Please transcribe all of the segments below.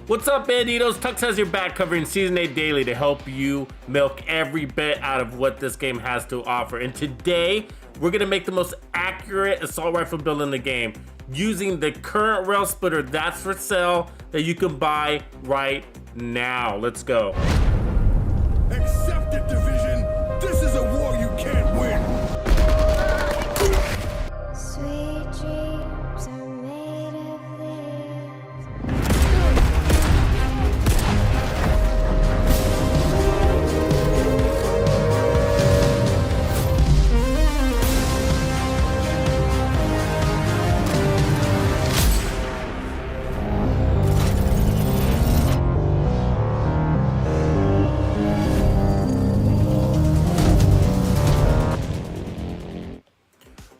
What's up, Banditos? Tux has your back covering Season 8 Daily to help you milk every bit out of what this game has to offer. And today, we're gonna make the most accurate assault rifle build in the game using the current Railsplitter that's for sale that you can buy right now. Let's go. Accept it, Division. This is a war you can't win. Sweet dreams are made of this.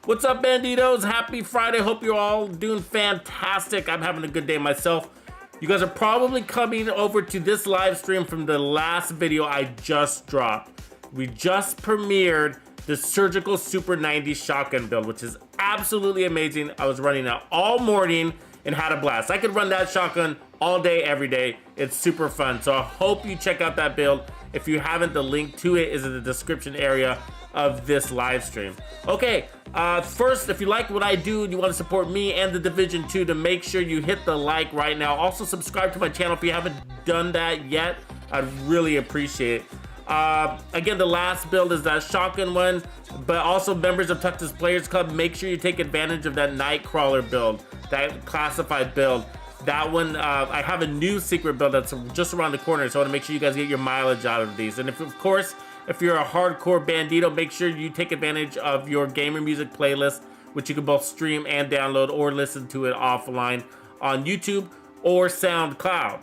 What's up, Banditos? Happy Friday. Hope you're all doing fantastic. I'm having a good day myself. You guys are probably coming over to this live stream from the last video I just dropped. We just premiered the Surgical Super 90 shotgun build, which is absolutely amazing. I was running it all morning and had a blast. I could run that shotgun all day, every day. It's super fun. So I hope you check out that build. If you haven't, the link to it is in the description area of this live stream. Okay, first, if you like what I do and you want to support me and the Division 2, to make sure you hit the like right now. Also, subscribe to my channel if you haven't done that yet. I'd really appreciate it. Again, the last build is that shotgun one, but also members of Tuxedo Players Club, make sure you take advantage of that Nightcrawler build, that classified build. That one, I have a new secret build that's just around the corner, so I want to make sure you guys get your mileage out of these. And if, of course, if you're a hardcore bandito, make sure you take advantage of your gamer music playlist, which you can both stream and download or listen to it offline on YouTube or SoundCloud.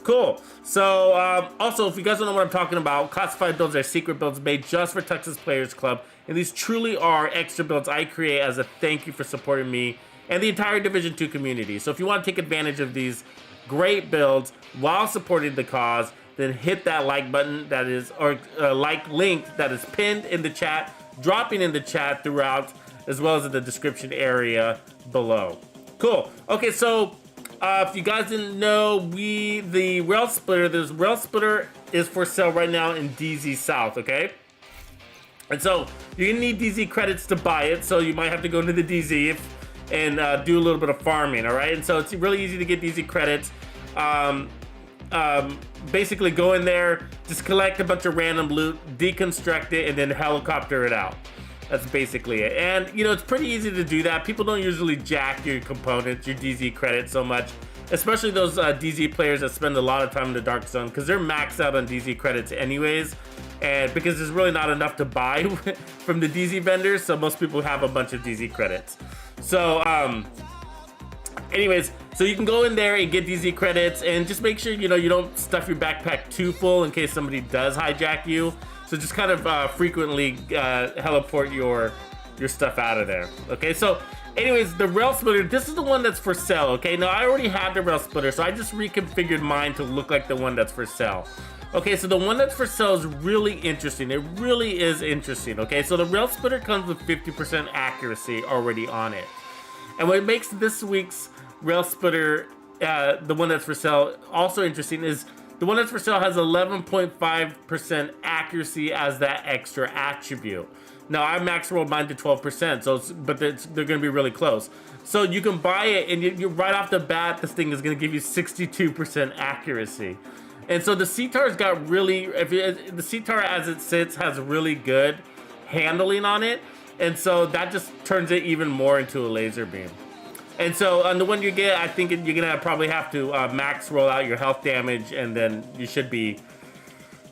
Cool. So, also, if you guys don't know what I'm talking about, classified builds are secret builds made just for Tuxedo Players Club, and these truly are extra builds I create as a thank you for supporting me and the entire Division 2 community. So if you want to take advantage of these great builds while supporting the cause, then hit that like button that is, or like link that is pinned in the chat, dropping in the chat throughout, as well as in the description area below. Cool. Okay, so if you guys didn't know, the Railsplitter is for sale right now in DZ South, okay? And so you're gonna need DZ credits to buy it, so you might have to go into the DZ and do a little bit of farming, all right? And so it's really easy to get DZ credits. Basically go in there, just collect a bunch of random loot, deconstruct it, and then helicopter it out. That's basically it. And you know, it's pretty easy to do that. People don't usually jack your components, your DZ credits so much, especially those DZ players that spend a lot of time in the Dark Zone, because they're maxed out on DZ credits anyways, and because there's really not enough to buy from the DZ vendors, so most people have a bunch of DZ credits. So anyways, so you can go in there and get DZ credits, and just make sure you don't stuff your backpack too full in case somebody does hijack you. So just kind of frequently heliport your stuff out of there. Okay, so anyways, the Railsplitter, this is the one that's for sale. Okay, now I already had the Railsplitter, so I just reconfigured mine to look like the one that's for sale. Okay, so the one that's for sale is really interesting. It really is interesting. Okay, so the Railsplitter comes with 50% accuracy already on it. And what makes this week's Railsplitter, the one that's for sale, also interesting is the one that's for sale has 11.5% accuracy as that extra attribute. Now I max rolled mine to 12%, so they're going to be really close. So you can buy it, and you right off the bat, this thing is going to give you 62% accuracy. And so the Ctar's got really, the Ctar as it sits has really good handling on it, and so that just turns it even more into a laser beam. And so on the one you get, I think you're gonna probably have to max roll out your health damage, and then you should be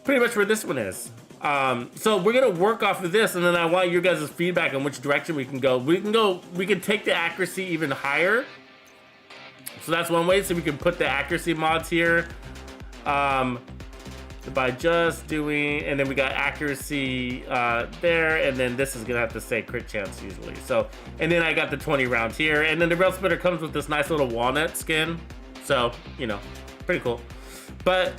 pretty much where this one is. So we're gonna work off of this, and then I want your guys' feedback on which direction we can go. We can take the accuracy even higher. So that's one way. So we can put the accuracy mods here. By just doing, and then we got accuracy there, and then this is gonna have to say crit chance usually. So, and then I got the 20 rounds here, and then the Railsplitter comes with this nice little walnut skin, so pretty cool. But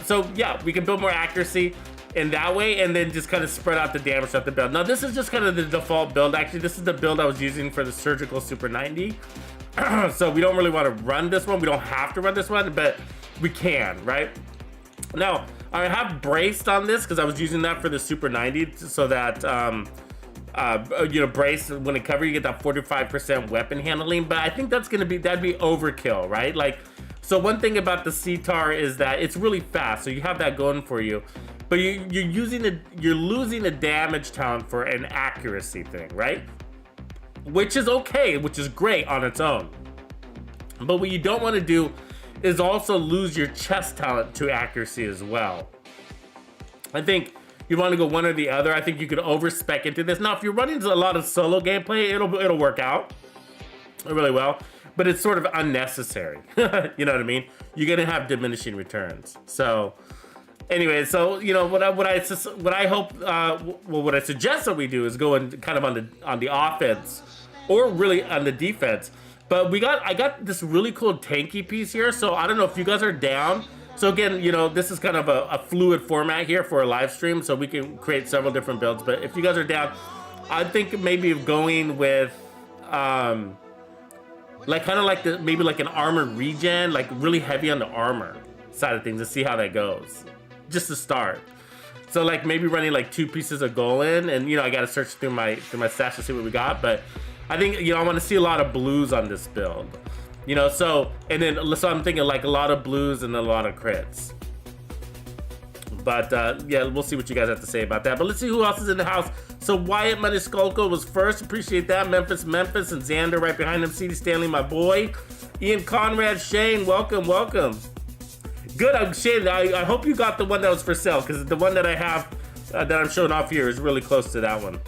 so yeah, we can build more accuracy in that way, and then just kind of spread out the damage of the build. Now this is just kind of the default build. Actually, this is the build I was using for the Surgical Super 90. So we don't really want to run this one. We don't have to run this one, but we can, right? Now, I have braced on this because I was using that for the Super 90 so that, you know, brace, when it cover, you get that 45% weapon handling, but I think that'd be overkill, right? Like, so one thing about the Ctar is that it's really fast, so you have that going for you, but you're losing a damage talent for an accuracy thing, right? Which is okay, which is great on its own. But what you don't want to do is also lose your chest talent to accuracy as well. I think you want to go one or the other. I think you could overspec into this. Now, if you're running a lot of solo gameplay, it'll work out really well, but it's sort of unnecessary. You know what I mean? You're gonna have diminishing returns. So, anyway, so you know what I suggest that we do is go in kind of on the offense, or really on the defense. But I got this really cool tanky piece here, so I don't know if you guys are down. So again, you know, this is kind of a fluid format here for a live stream, so we can create several different builds. But if you guys are down, I think maybe going with like kind of like maybe like an armor regen, like really heavy on the armor side of things, to see how that goes, just to start. So like maybe running like 2 pieces of Golan, and you know, I got to search through my stash to see what we got, but I think, you know, I want to see a lot of blues on this build, you know, so I'm thinking like a lot of blues and a lot of crits. But yeah, we'll see what you guys have to say about that. But let's see who else is in the house. So Wyatt Maniskolko was first, appreciate that. Memphis, and Xander right behind him. CD Stanley, my boy. Ian Conrad, Shane, welcome. Good, Shane, I hope you got the one that was for sale, because the one that I have that I'm showing off here is really close to that one.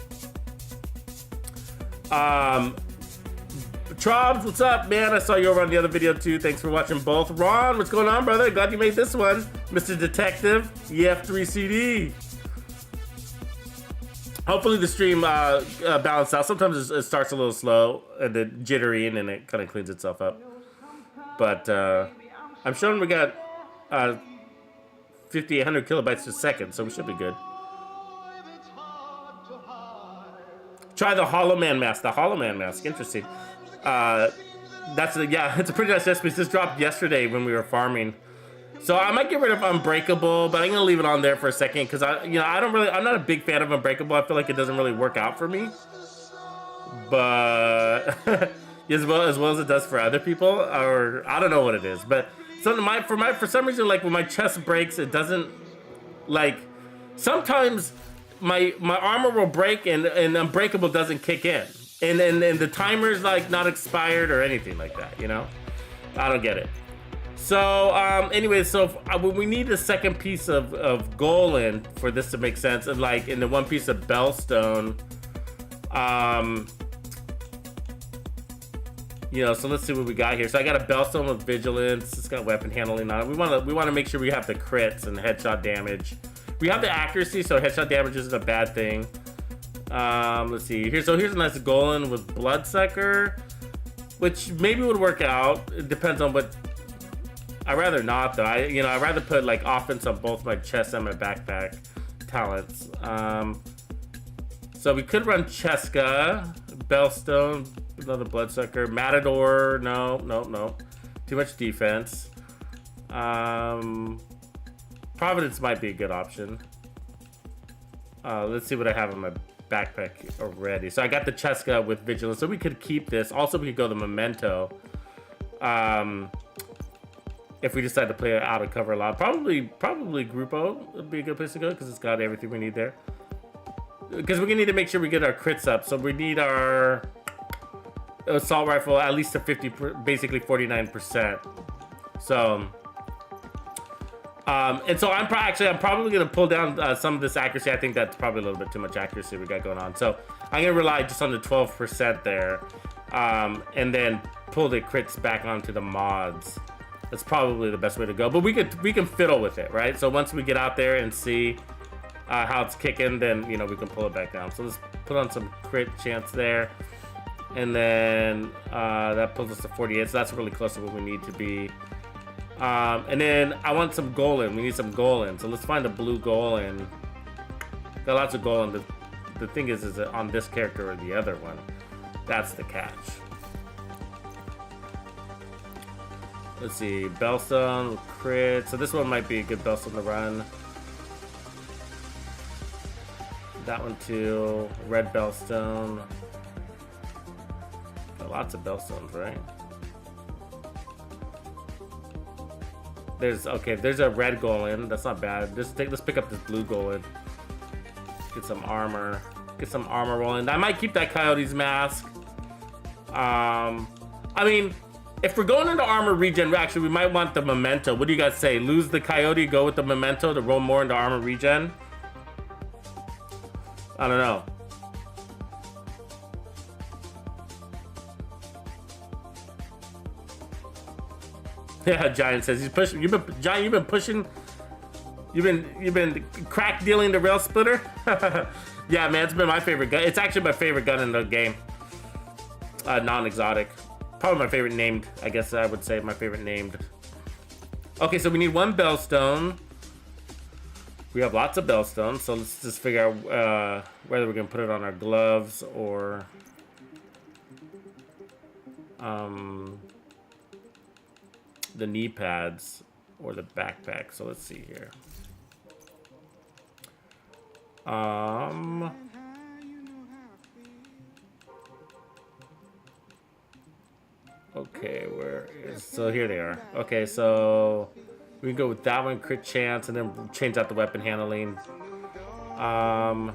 Trobs, what's up, man? I saw you over on the other video too. Thanks for watching both. Ron, what's going on, brother? Glad you made this one. Mr. Detective, EF3CD. Hopefully the stream balanced out. Sometimes it starts a little slow and then jittery, and then it kind of cleans itself up. But I'm showing we got 5,800 kilobytes per second, so we should be good. Try the Hollow Man mask. The Hollow Man mask, interesting. It's a pretty nice recipe. This dropped yesterday when we were farming, so I might get rid of Unbreakable, but I'm gonna leave it on there for a second because I'm not a big fan of Unbreakable. I feel like it doesn't really work out for me, but as well as it does for other people, or I don't know what it is. But for some reason, like when my chest breaks, it doesn't, like, sometimes my armor will break and Unbreakable doesn't kick in, and the timer's like not expired or anything like that, you know? I don't get it. So anyway, so we need a second piece of Golan for this to make sense, and like in the one piece of Bellstone, you know, so let's see what we got here. So I got a Bellstone with Vigilance. It's got weapon handling on it. We want to make sure we have the crits and the headshot damage. We have the accuracy, so headshot damage isn't a bad thing. Let's see. Here's a nice Golan with Bloodsucker, which maybe would work out. It depends on what. I'd rather not, though. I'd rather put like offense on both my chest and my backpack talents. So we could run Cheska, Bellstone, another Bloodsucker, Matador. No. Too much defense. Providence might be a good option. Let's see what I have in my backpack already. So I got the Cheska with Vigilance, so we could keep this. Also, we could go the Memento. If we decide to play it out of cover a lot, probably Grupo would be a good place to go because it's got everything we need there. Because we're gonna need to make sure we get our crits up, so we need our assault rifle at least to 50, basically 49%. So. And so I'm probably going to pull down some of this accuracy. I think that's probably a little bit too much accuracy we got going on. So I'm going to rely just on the 12% there, and then pull the crits back onto the mods. That's probably the best way to go. But we can fiddle with it, right? So once we get out there and see how it's kicking, then we can pull it back down. So let's put on some crit chance there, and then that pulls us to 48. So that's really close to what we need to be. And then I want some Golan. We need some Golan. So let's find a blue Golan. Got lots of Golan. The thing is it on this character or the other one? That's the catch. Let's see, Bellstone, crit. So this one might be a good Bellstone to run. That one too. Red Bellstone. Got lots of Bellstones, right? There's a red Golem. That's not bad. Let's pick up this blue Golem. Get some armor. Get some armor rolling. I might keep that Coyote's mask. I mean, if we're going into armor regen, actually, we might want the memento. What do you guys say? Lose the Coyote, go with the memento to roll more into armor regen? I don't know. Yeah, Giant says he's pushing. Giant, you've been pushing. You've been crack dealing the Railsplitter. Yeah, man, it's been my favorite gun. It's actually my favorite gun in the game. Non-exotic. Probably my favorite named. I guess I would say my favorite named. Okay, so we need one Bellstone. We have lots of Bellstones, so let's just figure out whether we're gonna put it on our gloves or the knee pads or the backpack. So let's see here. Okay, so here they are. Okay, so we can go with that one, crit chance, and then change out the weapon handling. How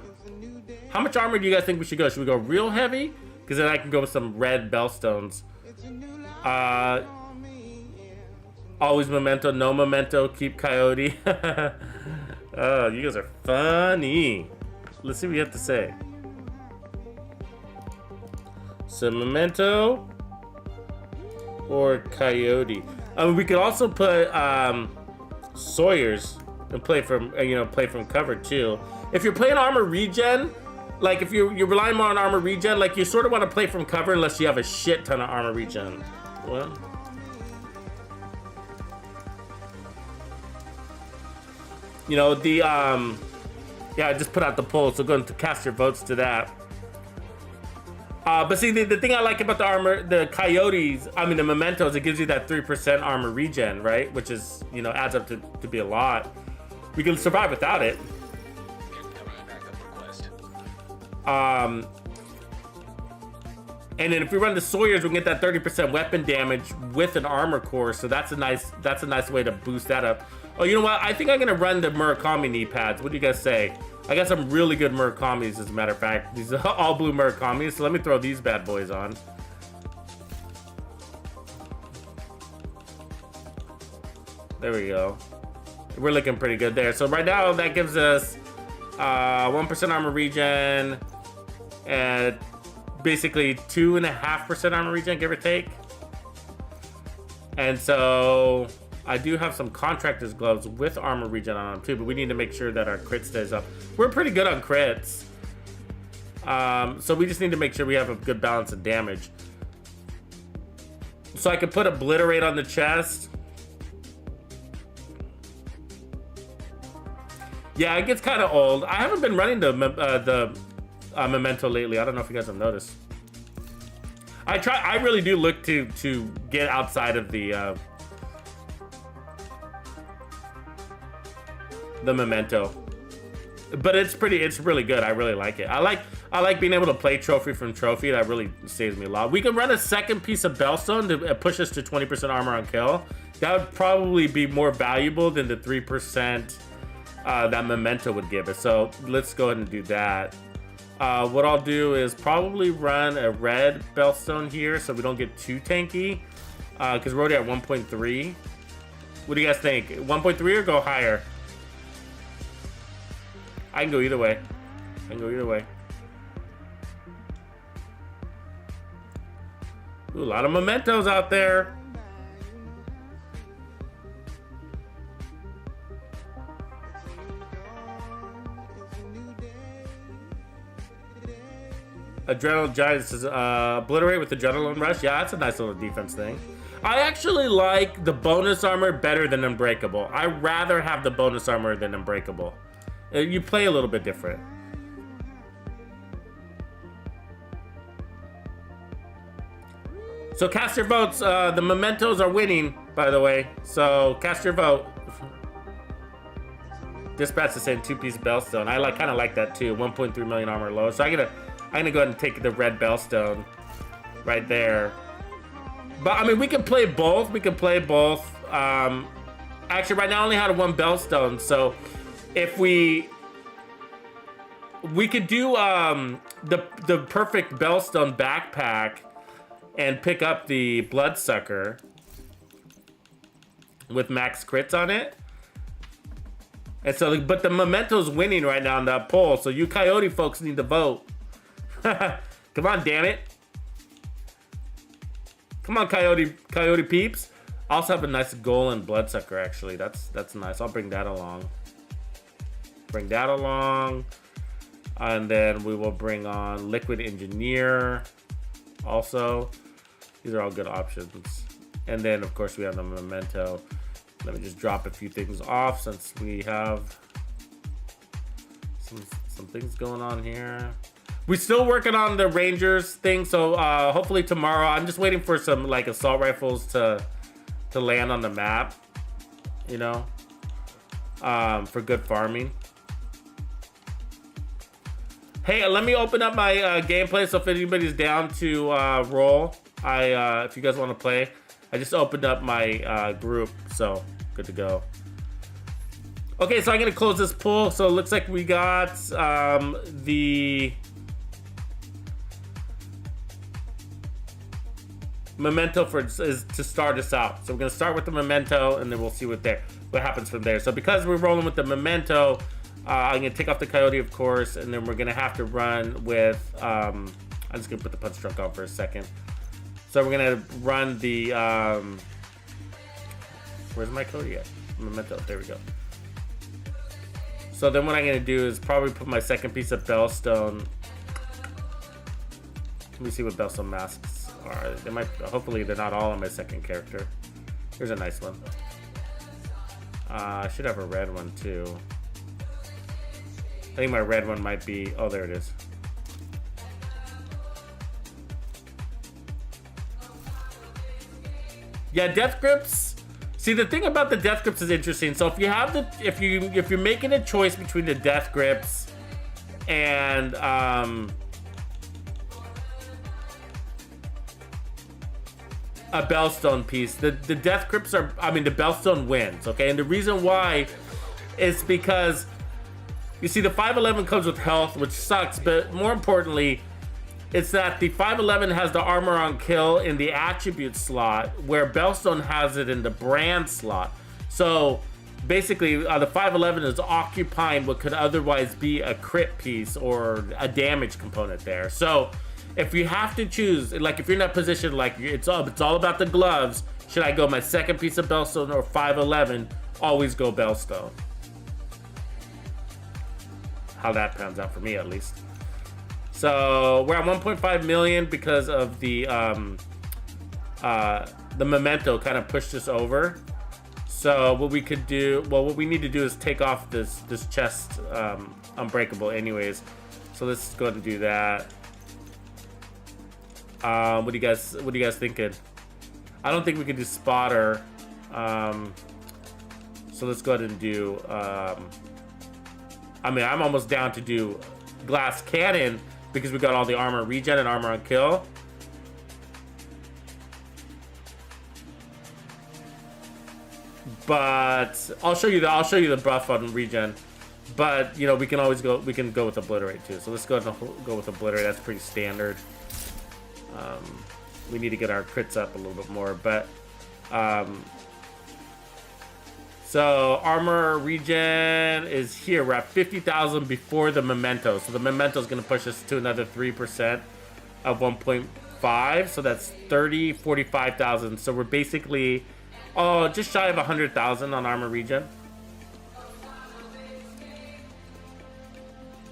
much armor do you guys think we should go? Should we go real heavy? Because then I can go with some red Bellstones. Always memento, no memento, keep Coyote. Oh, you guys are funny. Let's see what you have to say. So memento or Coyote. I mean, we could also put Sawyer's and play from play from cover too. If you're playing armor regen, like if you're relying more on armor regen, like you sort of want to play from cover unless you have a shit ton of armor regen. Well, you know the yeah, I just put out the poll, so go to cast your votes to that. But see, the thing I like about the armor, the Coyotes, I mean the Mementos, it gives you that 3% armor regen, right? Which is, adds up to be a lot. We can survive without it. And then if we run the Sawyers, we can get that 30% weapon damage with an armor core, so that's a nice way to boost that up. Oh, you know what? I think I'm gonna run the Murakami knee pads. What do you guys say? I got some really good Murakamis, as a matter of fact. These are all blue Murakamis, so let me throw these bad boys on. There we go. We're looking pretty good there. So right now, that gives us 1% armor regen, and basically 2.5% armor regen, give or take. And so I do have some contractor's gloves with armor regen on them too, but we need to make sure that our crit stays up. We're pretty good on crits. So we just need to make sure we have a good balance of damage. So I could put Obliterate on the chest. Yeah, it gets kind of old. I haven't been running the Memento lately. I don't know if you guys have noticed. I really do look to get outside of the Memento, but it's really good. I really like it. I like being able to play trophy from trophy. That really saves me a lot. We can run a second piece of Bellstone to push us to 20% armor on kill. That would probably be more valuable than the 3% that Memento would give us. So let's go ahead and do that. What I'll do is probably run a red Bellstone here so we don't get too tanky, because we're already at 1.3. What do you guys think? 1.3 or go higher? I can go either way. Ooh, a lot of Mementos out there. Adrenaline Giant says, obliterate with Adrenaline Rush. Yeah, that's a nice little defense thing. I actually like the bonus armor better than Unbreakable. I'd rather have the bonus armor than Unbreakable. You play a little bit different. So cast your votes. The mementos are winning, by the way. So cast your vote. Dispatch is saying 2-piece Bellstone. I kind of like that too. 1.3 million armor low. So I'm gonna go ahead and take the red Bellstone right there. But I mean, we can play both. We can play both. Actually, right now I only had one Bellstone. So if we could do the perfect Bellstone backpack and pick up the Bloodsucker with max crits on it. And so, but the memento's winning right now in that poll. So you Coyote folks need to vote. Come on, damn it. Come on, Coyote peeps. I also have a nice Golem Bloodsucker, actually. That's nice. I'll bring that along. Bring that along. And then we will bring on Liquid Engineer also. These are all good options. And then, of course, we have the memento. Let me just drop a few things off since we have some things going on here. We're still working on the Rangers thing, so hopefully tomorrow. I'm just waiting for some like assault rifles to land on the map, you know, for good farming. Hey, let me open up my gameplay. So if anybody's down to roll, if you guys want to play, I just opened up my group, so good to go. Okay, so I'm gonna close this pool. So it looks like we got the memento is to start us out. So we're gonna start with the memento, and then we'll see what happens from there. So because we're rolling with the memento, I'm gonna take off the Coyote, of course, and then we're gonna have to run with. I'm just gonna put the punch drunk on for a second. So we're gonna run the. Where's my Coyote at? Memento. There we go. So then what I'm gonna do is probably put my second piece of Bellstone. Let me see what Bellstone masks are. They might. Hopefully they're not all on my second character. Here's a nice one. I should have a red one too. I think my red one might be. Oh, there it is. Yeah, death grips. See, the thing about the death grips is interesting. So if you have if you're making a choice between the death grips and a Bellstone piece, the death grips are. I mean, the Bellstone wins. Okay, and the reason why is because you see the 511 comes with health, which sucks, but more importantly, it's that the 511 has the armor on kill in the attribute slot, where Bellstone has it in the brand slot. So basically, the 511 is occupying what could otherwise be a crit piece or a damage component there. So if you have to choose, like if you're in that position, like it's all about the gloves, should I go my second piece of Bellstone or 511? Always go Bellstone. How that pans out for me, at least. So we're at 1.5 million because of the memento kind of pushed us over. So what we could do, well, what we need to do is take off this chest unbreakable anyways. So let's go ahead and do that. What do you guys thinking? I don't think we can do spotter. So let's go ahead and do. I mean, I'm almost down to do glass cannon because we got all the armor regen and armor on kill. But I'll show you the buff on regen. But you know, we can always go. We can go with obliterate too. So let's go with obliterate. That's pretty standard. We need to get our crits up a little bit more, but so armor regen is here. We're at 50,000 before the memento. So the memento is going to push us to another 3% of 1.5. So that's 45,000. So we're basically just shy of 100,000 on armor regen.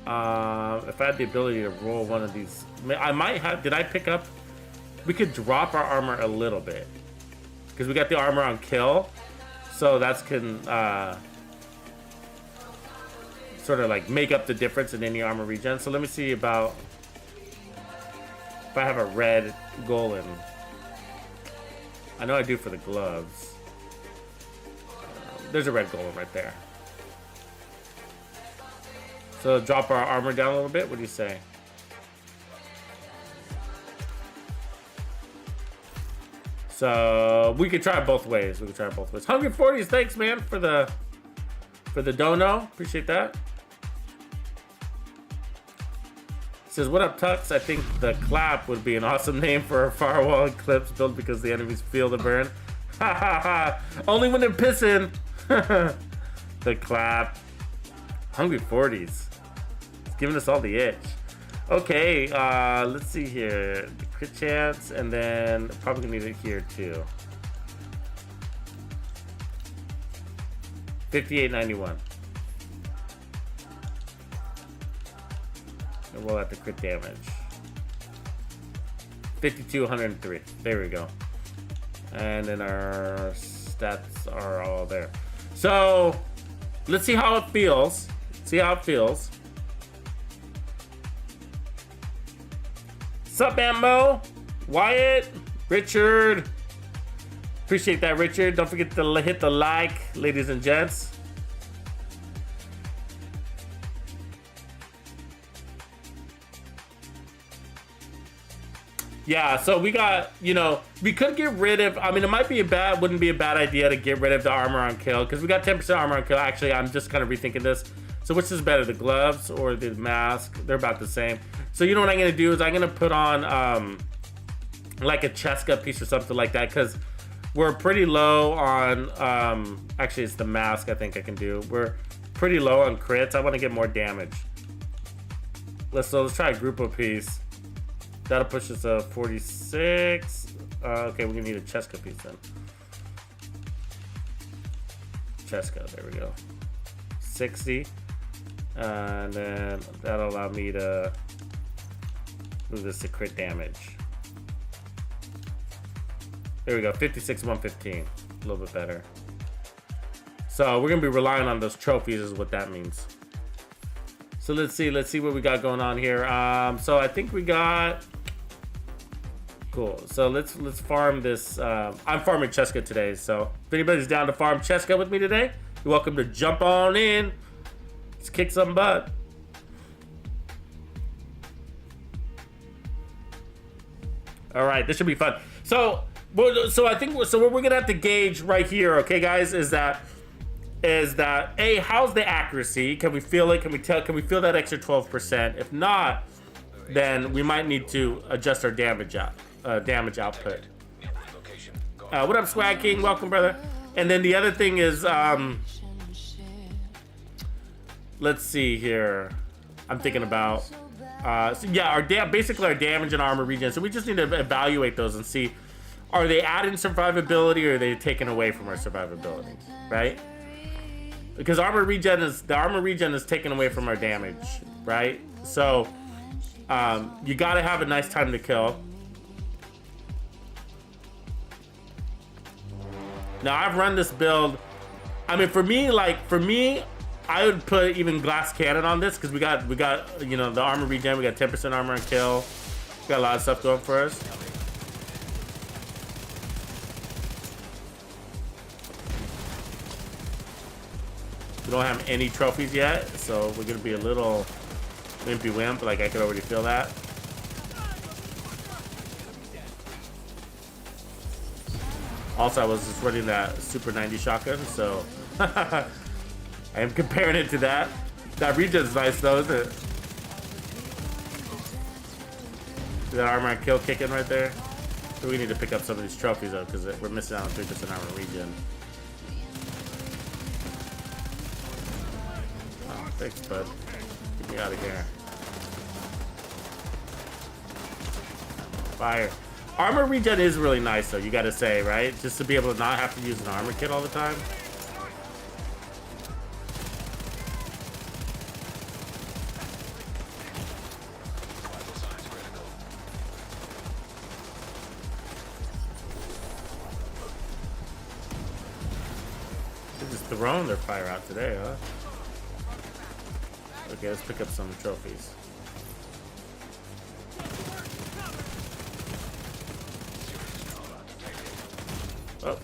If I had the ability to roll one of these, I might have. Did I pick up? We could drop our armor a little bit because we got the armor on kill, so that's can sort of like make up the difference in any armor regen. So let me see about if I have a red golem. I know I do for the gloves. There's a red golem right there. So drop our armor down a little bit. What do you say? So we could try it both ways. We could try it both ways. Hungry 40s, thanks man for the dono. Appreciate that. Says, what up, Tux? I think the clap would be an awesome name for a firewall eclipse built because the enemies feel the burn. Ha ha ha. Only when they're pissing. The clap. Hungry 40s. It's giving us all the itch. Okay, let's see here. The crit chance, and then probably gonna need it here too. 5891. And roll out the crit damage. 5203. There we go. And then our stats are all there. So let's see how it feels. See how it feels. Sup, Ammo? Wyatt? Richard? Appreciate that, Richard. Don't forget to hit the like, ladies and gents. Yeah, so we got, you know, we could get rid of, I mean, it might be wouldn't be a bad idea to get rid of the armor on kill, because we got 10% armor on kill. Actually, I'm just kind of rethinking this. So which is better, the gloves or the mask? They're about the same. So you know what I'm gonna do is I'm gonna put on like a Cheska piece or something like that, because we're pretty low on, actually it's the mask I think I can do. We're pretty low on crits. I want to get more damage. Let's try a Grupo piece. That'll push us to 46. Okay, we're gonna need a Cheska piece then. Cheska, there we go. 60. And then that'll allow me to move this to crit damage. There we go, 56, 115. A little bit better. So we're gonna be relying on those trophies is what that means. So let's see what we got going on here. So I think we got, cool. So let's farm this. I'm farming Cheska today. So if anybody's down to farm Cheska with me today, you're welcome to jump on in. Let's kick some butt. All right, this should be fun. So I think what we're gonna have to gauge right here, okay, guys, is that A, how's the accuracy? Can we feel it? Can we tell? Can we feel that extra 12%? If not, then we might need to adjust our damage output. What up, Swag King? Welcome, brother. And then the other thing is, let's see here. I'm thinking about, so yeah, basically our damage and armor regen. So we just need to evaluate those and see, are they adding survivability or are they taking away from our survivability, right? Because the armor regen is taken away from our damage, right? So you gotta have a nice time to kill. Now I've run this build. I mean, for me, I would put even glass cannon on this because we got you know, the armor regen. We got 10% armor and kill. We got a lot of stuff going for us. We don't have any trophies yet, so we're gonna be a little wimpy wimp. Like I could already feel that. Also, I was just running that Super 90 shotgun, so I am comparing it to that. That regen's nice though, isn't it? See that armor and kill kicking right there? So we need to pick up some of these trophies though, because we're missing out on 3% armor regen. Oh, thanks, bud. Get me out of here. Fire. Armor regen is really nice though, you gotta say, right? Just to be able to not have to use an armor kit all the time. They're just throwing their fire out today, huh? Okay, let's pick up some trophies. Oh.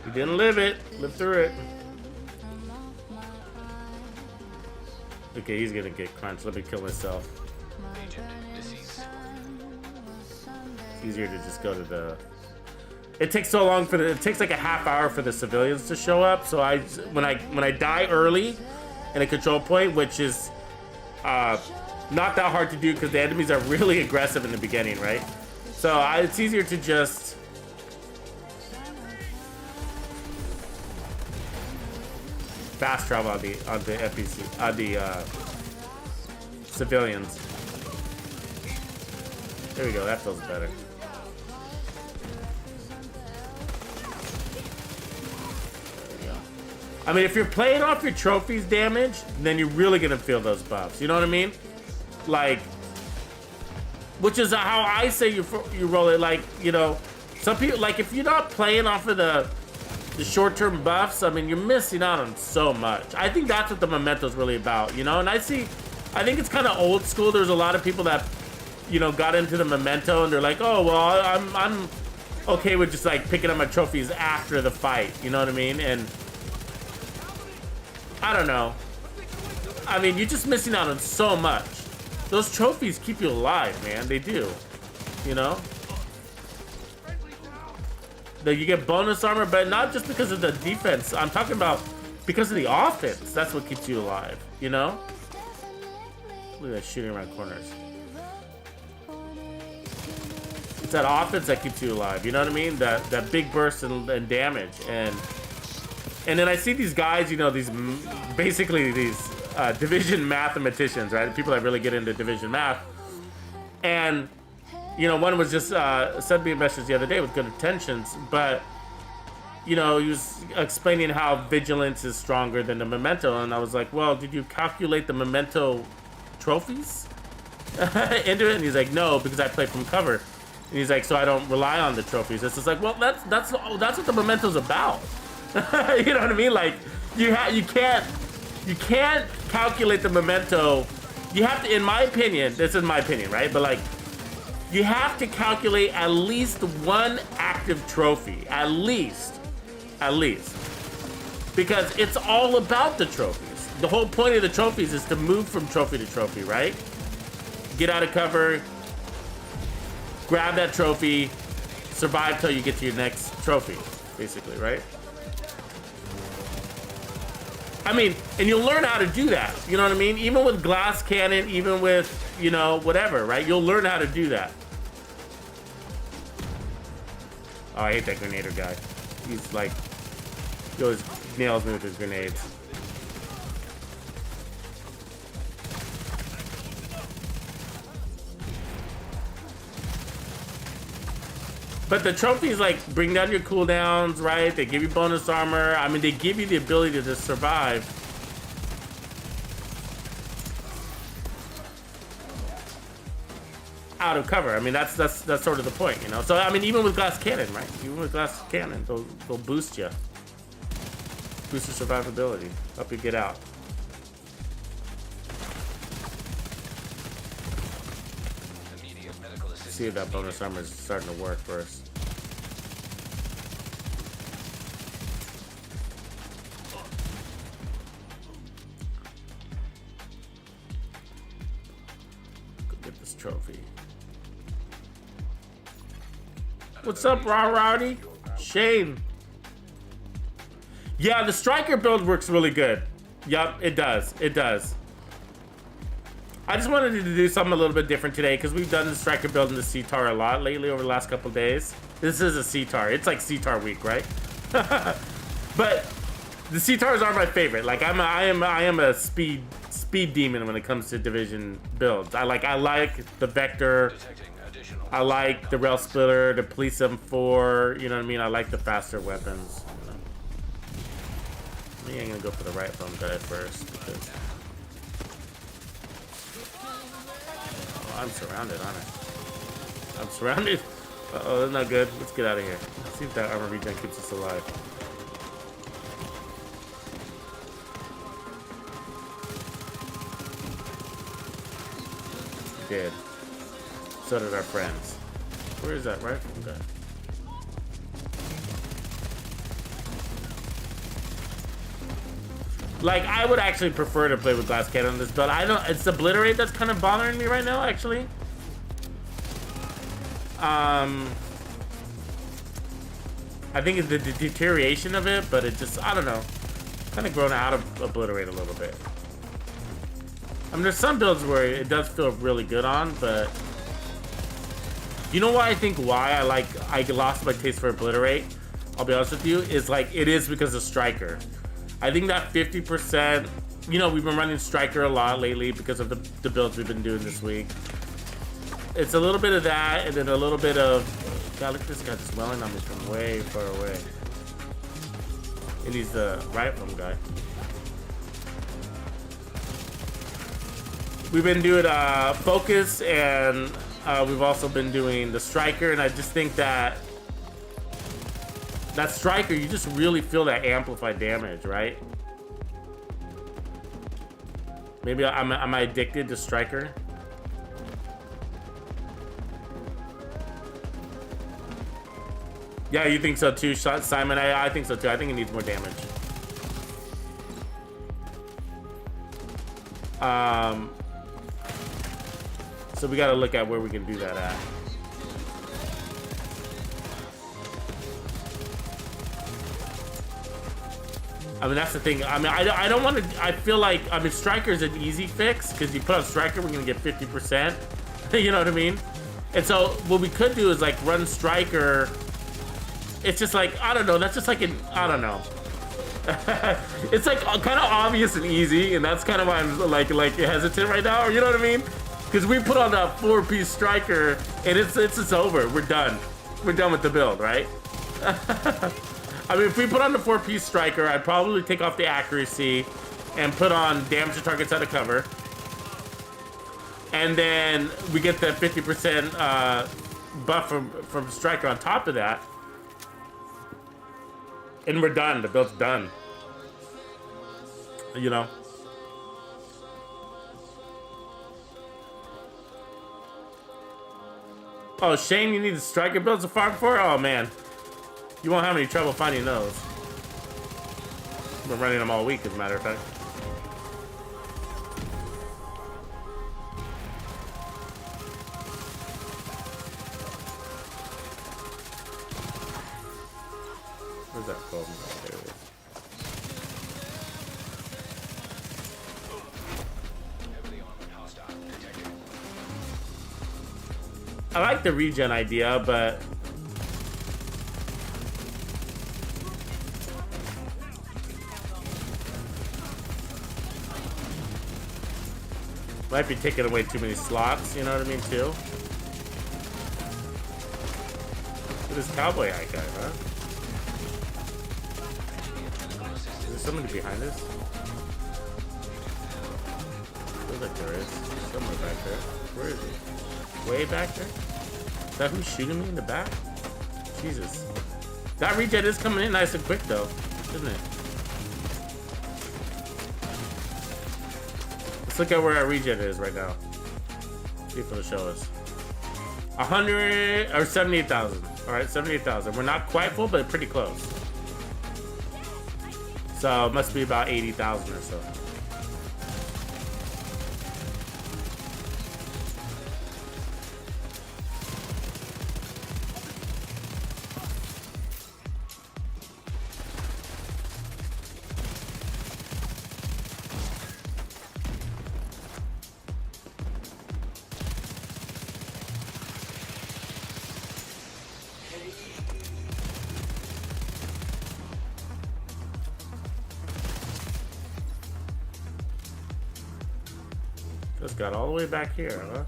He didn't live through it. Okay, he's gonna get crunched. Let me kill myself. It's easier to just go to the... It takes so long for it takes like a half hour for the civilians to show up. So when I die early in a control point, which is not that hard to do because the enemies are really aggressive in the beginning, right? So it's easier to just fast travel on the NPC, on the civilians. There we go. That feels better. I mean, if you're playing off your trophies damage, then you're really gonna feel those buffs. You know what I mean? Like, which is how I say you roll it. Like, you know, some people, like, if you're not playing off of the short-term buffs, I mean, you're missing out on so much. I think that's what the Memento's really about, you know? And I think it's kind of old school. There's a lot of people that, you know, got into the Memento and they're like, oh, well, I'm okay with just like picking up my trophies after the fight. You know what I mean? And I don't know. I mean, you're just missing out on so much. Those trophies keep you alive, man. They do. You know? That you get bonus armor, but not just because of the defense. I'm talking about because of the offense. That's what keeps you alive. You know? Look at that shooting around corners. It's that offense that keeps you alive. You know what I mean? That big burst and damage. And then I see these guys, you know, basically these division mathematicians, right? People that really get into division math. And, you know, one was just sent me a message the other day with good intentions, but, you know, he was explaining how vigilance is stronger than the Memento. And I was like, well, did you calculate the Memento trophies into it? And he's like, no, because I play from cover. And he's like, so I don't rely on the trophies. It's just like, well, that's what the Memento's about. You know what I mean? Like, you can't calculate the Memento. You have to, in my opinion, this is my opinion, right? But like, you have to calculate at least one active trophy, at least, because it's all about the trophies. The whole point of the trophies is to move from trophy to trophy, right? Get out of cover, grab that trophy, survive till you get to your next trophy, basically, right? I mean, and you'll learn how to do that. You know what I mean? Even with glass cannon, even with, you know, whatever, right? You'll learn how to do that. Oh, I hate that grenader guy. He's like, he always nails me with his grenades. But the trophies, like, bring down your cooldowns, right? They give you bonus armor. I mean, they give you the ability to just survive. Out of cover. I mean, that's sort of the point, you know? So, I mean, even with glass cannon, right? Even with glass cannon, they'll boost you. Boost your survivability. Help you get out. See if that bonus armor is starting to work first. Go get this trophy. What's up, Rowdy? Shane. Yeah, the striker build works really good. Yup, it does. It does. I just wanted to do something a little bit different today because we've done the striker build in the Ctar a lot lately over the last couple of days. This is a Ctar. It's like Ctar week, right? But the Ctars are my favorite. Like I am a speed demon when it comes to division builds. I like the Vector. I like the Railsplitter, the Police M4. You know what I mean? I like the faster weapons. You know? I ain't gonna go for the rifle guy first because. I'm surrounded, aren't I? I'm surrounded. Uh-oh, that's not good. Let's get out of here. Let's see if that armor regen keeps us alive. It did. So did our friends. Where is that rifle guy? Like, I would actually prefer to play with glass cannon on this build. I don't, it's obliterate that's kind of bothering me right now, actually. I think it's the deterioration of it, but it just, I don't know. Kind of grown out of obliterate a little bit. I mean, there's some builds where it does feel really good on, but you know why I think I lost my taste for obliterate, I'll be honest with you, is like, it is because of striker. I think that 50%, you know, we've been running striker a lot lately because of the builds we've been doing this week. It's a little bit of that, and then a little bit of, God, look at this guy just welling on me from way far away. And he's the right from guy. We've been doing focus, and we've also been doing the striker, and I just think that striker, you just really feel that amplified damage, right? Maybe am I addicted to striker? Yeah, you think so too, Simon? I think so too. I think it needs more damage. So we gotta look at where we can do that at. I mean, that's the thing. I mean, I don't want to. I feel like, I mean, striker's an easy fix because you put on striker, we're gonna get 50%. You know what I mean? And so what we could do is like run striker. It's just like, I don't know. That's just like an, I don't know. It's like kind of obvious and easy, and that's kind of why I'm like hesitant right now. You know what I mean? Because we put on that 4-piece striker, and it's over. We're done. We're done with the build, right? I mean, if we put on the 4-piece striker, I'd probably take off the accuracy and put on damage to targets out of cover. And then we get the 50% buff from striker on top of that. And we're done. The build's done. You know? Oh, Shane, you need the striker builds to farm for? Oh, man. You won't have any trouble finding those. I've been running them all week, as a matter of fact. Where's that phone? There it is. I like the regen idea, but might be taking away too many slots, you know what I mean, too? Look at this cowboy eye guy, huh? Is there somebody behind us? Feels like there is. Somewhere back there. Where is he? Way back there? Is that who's shooting me in the back? Jesus. That regen is coming in nice and quick, though, isn't it? Let's look at where our regen is right now. See if it'll show us. 100 or 78,000. All right, 78,000. We're not quite full, but pretty close. So it must be about 80,000 or so. Just got all the way back here, huh?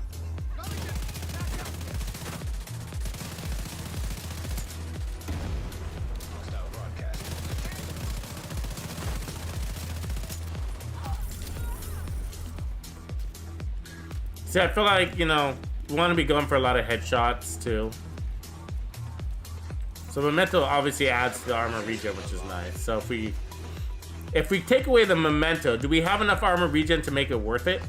See, I feel like, you know, we want to be going for a lot of headshots too. So Memento obviously adds to the armor regen, which is nice. So if we take away the Memento, do we have enough armor regen to make it worth it?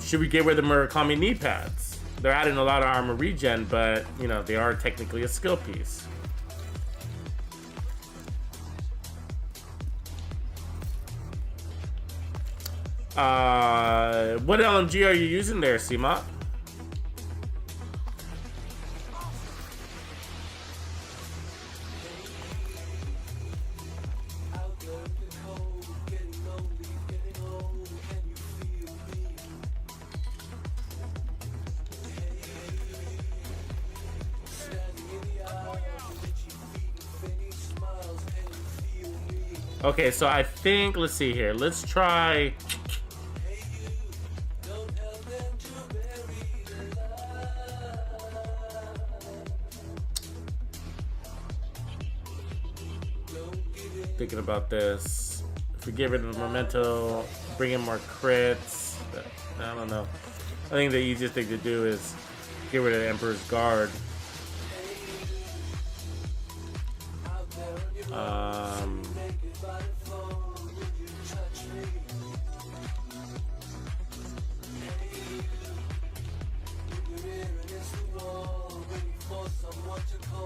Should we get rid of the Murakami knee pads? They're adding a lot of armor regen, but you know, they are technically a skill piece. What LMG are you using there, CMOP? Okay, so I think, let's see here. Let's try. Thinking about this. If we get rid of the memento, bring in more crits. I don't know. I think the easiest thing to do is get rid of the Emperor's Guard. I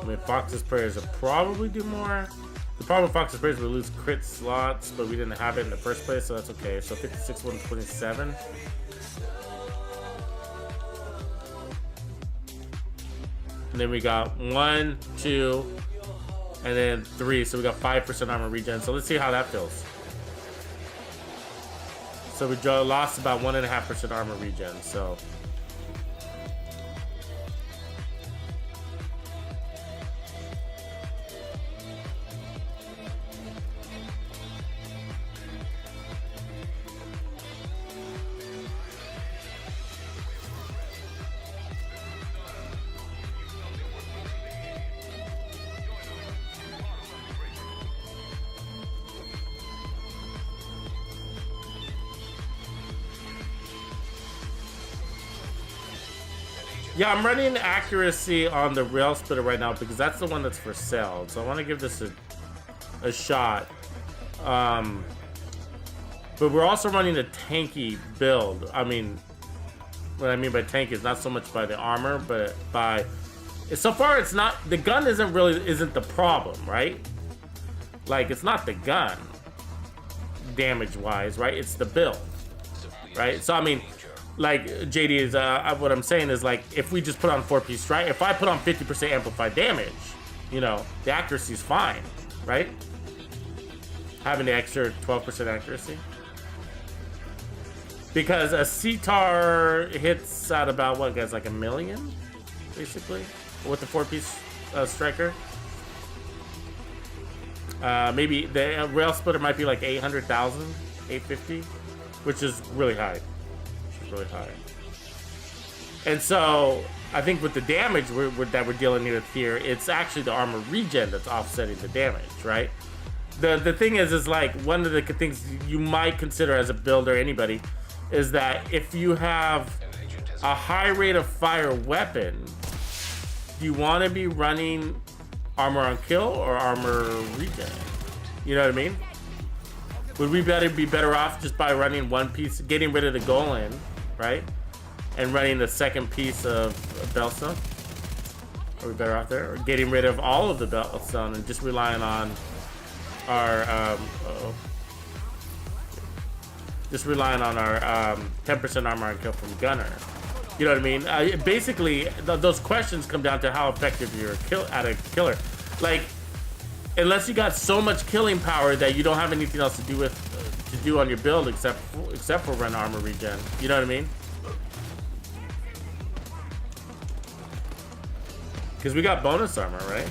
mean, Fox's Prayers will probably do more. The problem with Fox's Prayers, we lose crit slots, but we didn't have it in the first place, so that's okay. So 56, 127. And then we got 1, 2, and then 3. So we got 5% armor regen. So let's see how that feels. So we lost about 1.5% armor regen. So. Yeah, I'm running accuracy on the Railsplitter right now because that's the one that's for sale. So I want to give this a shot. But we're also running a tanky build. I mean, what I mean by tanky is not so much by the armor, but by... So far, it's not... The gun isn't the problem, right? Like, it's not the gun, damage-wise, right? It's the build, right? So, I mean... Like JD is, what I'm saying is like if we just put on 4-piece strike, if I put on 50% amplified damage, you know, the accuracy is fine, right? Having the extra 12% accuracy, because a Ctar hits at about what, guys, like 1 million, basically, with the 4-piece striker. Maybe the Railsplitter might be like 800,000, 850, which is really high. Really high. And so I think with the damage that we're dealing with here, it's actually the armor regen that's offsetting the damage, right? The thing is like one of the things you might consider as a builder, anybody, is that if you have a high rate of fire weapon, do you want to be running armor on kill or armor regen? You know what I mean? Would we be better off just by running one piece, getting rid of the Golan, right? And running the second piece of Bellstone? Are we better off there? Or getting rid of all of the Bellstone and just relying on our, just relying on our 10% armor and kill from Gunner. You know what I mean? Basically, those questions come down to how effective you're at a killer. Like, unless you got so much killing power that you don't have anything else to do on your build except for run armor regen. You know what I mean? Because we got bonus armor, right?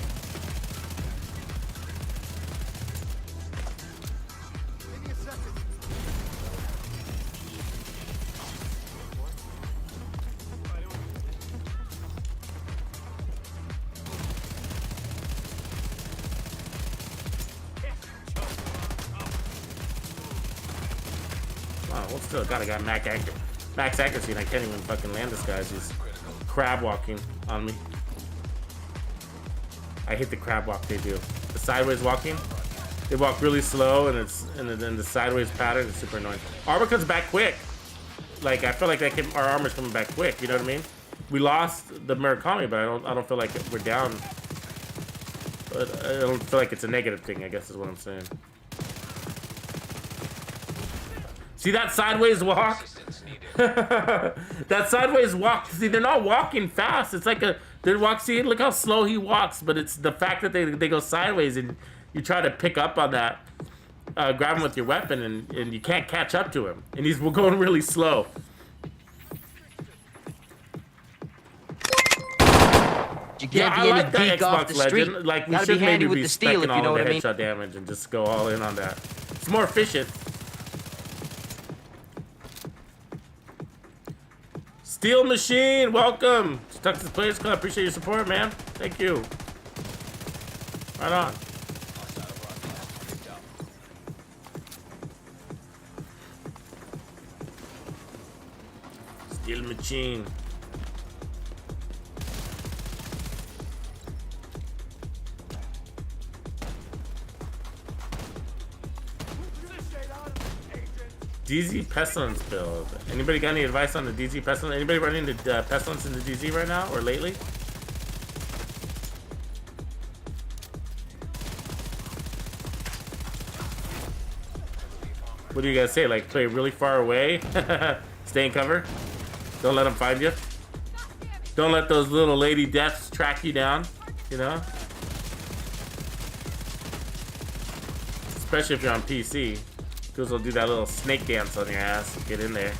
Wow, well, still got max accuracy, and I can't even fucking land this guy. He's crab walking on me. I hate the crab walk they do. The sideways walking, they walk really slow, and then the sideways pattern is super annoying. Armor comes back quick. Like I feel like our armor's coming back quick. You know what I mean? We lost the Murakami, but I don't feel like we're down. But I don't feel like it's a negative thing, I guess is what I'm saying. See that sideways walk? That sideways walk. See, they're not walking fast. It's like they're walk. See, look how slow he walks. But it's the fact that they go sideways and you try to pick up on that, grab him with your weapon, and you can't catch up to him. And he's going really slow. You Yeah, can't I be in like a that geek off the Xbox street. Legend. Like, we Gotta should be handy maybe with be the steel, specking if you all know the what I mean. headshot damage and just go all in on that. It's more efficient. Steel Machine, welcome. Texas Players Club, appreciate your support, man. Thank you. Right on. Steel Machine. DZ Pestilence build. Anybody got any advice on the DZ Pestilence? Anybody running into Pestilence in the DZ right now or lately? What do you guys say? Like, play really far away? Stay in cover? Don't let them find you? Don't let those little lady deaths track you down, you know? Especially if you're on PC. Because they'll do that little snake dance on your ass. Get in there.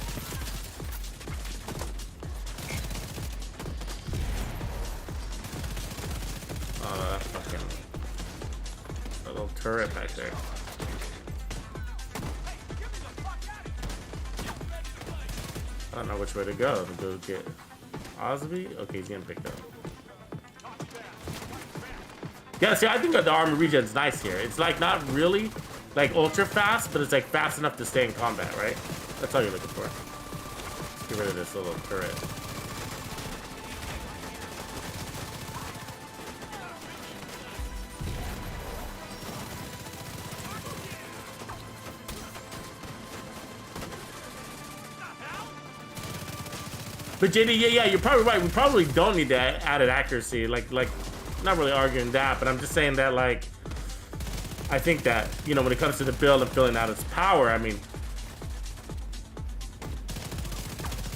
Oh, that fucking... that little turret back there. I don't know which way to go. To go get Osby? Okay, he's getting picked up. Yeah, see, I think the armor regen's nice here. It's like not really like ultra fast, but it's like fast enough to stay in combat, right? That's all you're looking for. Let's get rid of this little turret. But JD, yeah, you're probably right. We probably don't need that added accuracy. Like, not really arguing that, but I'm just saying that, like, I think that, you know, when it comes to the build and filling out its power, I mean,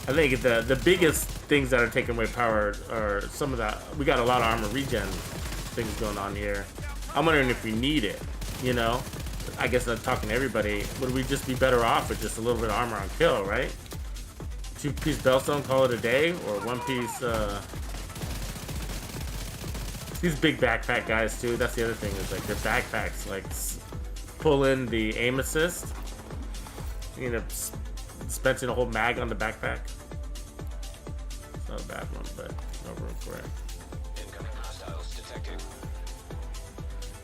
I think the biggest things that are taking away power are some of that. We got a lot of armor regen things going on here. I'm wondering if we need it, you know? I guess I'm talking to everybody. Would we just be better off with just a little bit of armor on kill, right? 2-piece Bellstone, call it a day, or 1-piece, these big backpack guys too, that's the other thing, is like their backpacks, like, pull in the aim assist. You end up dispensing a whole mag on the backpack. It's not a bad one, but no room for it. Incoming hostiles detected.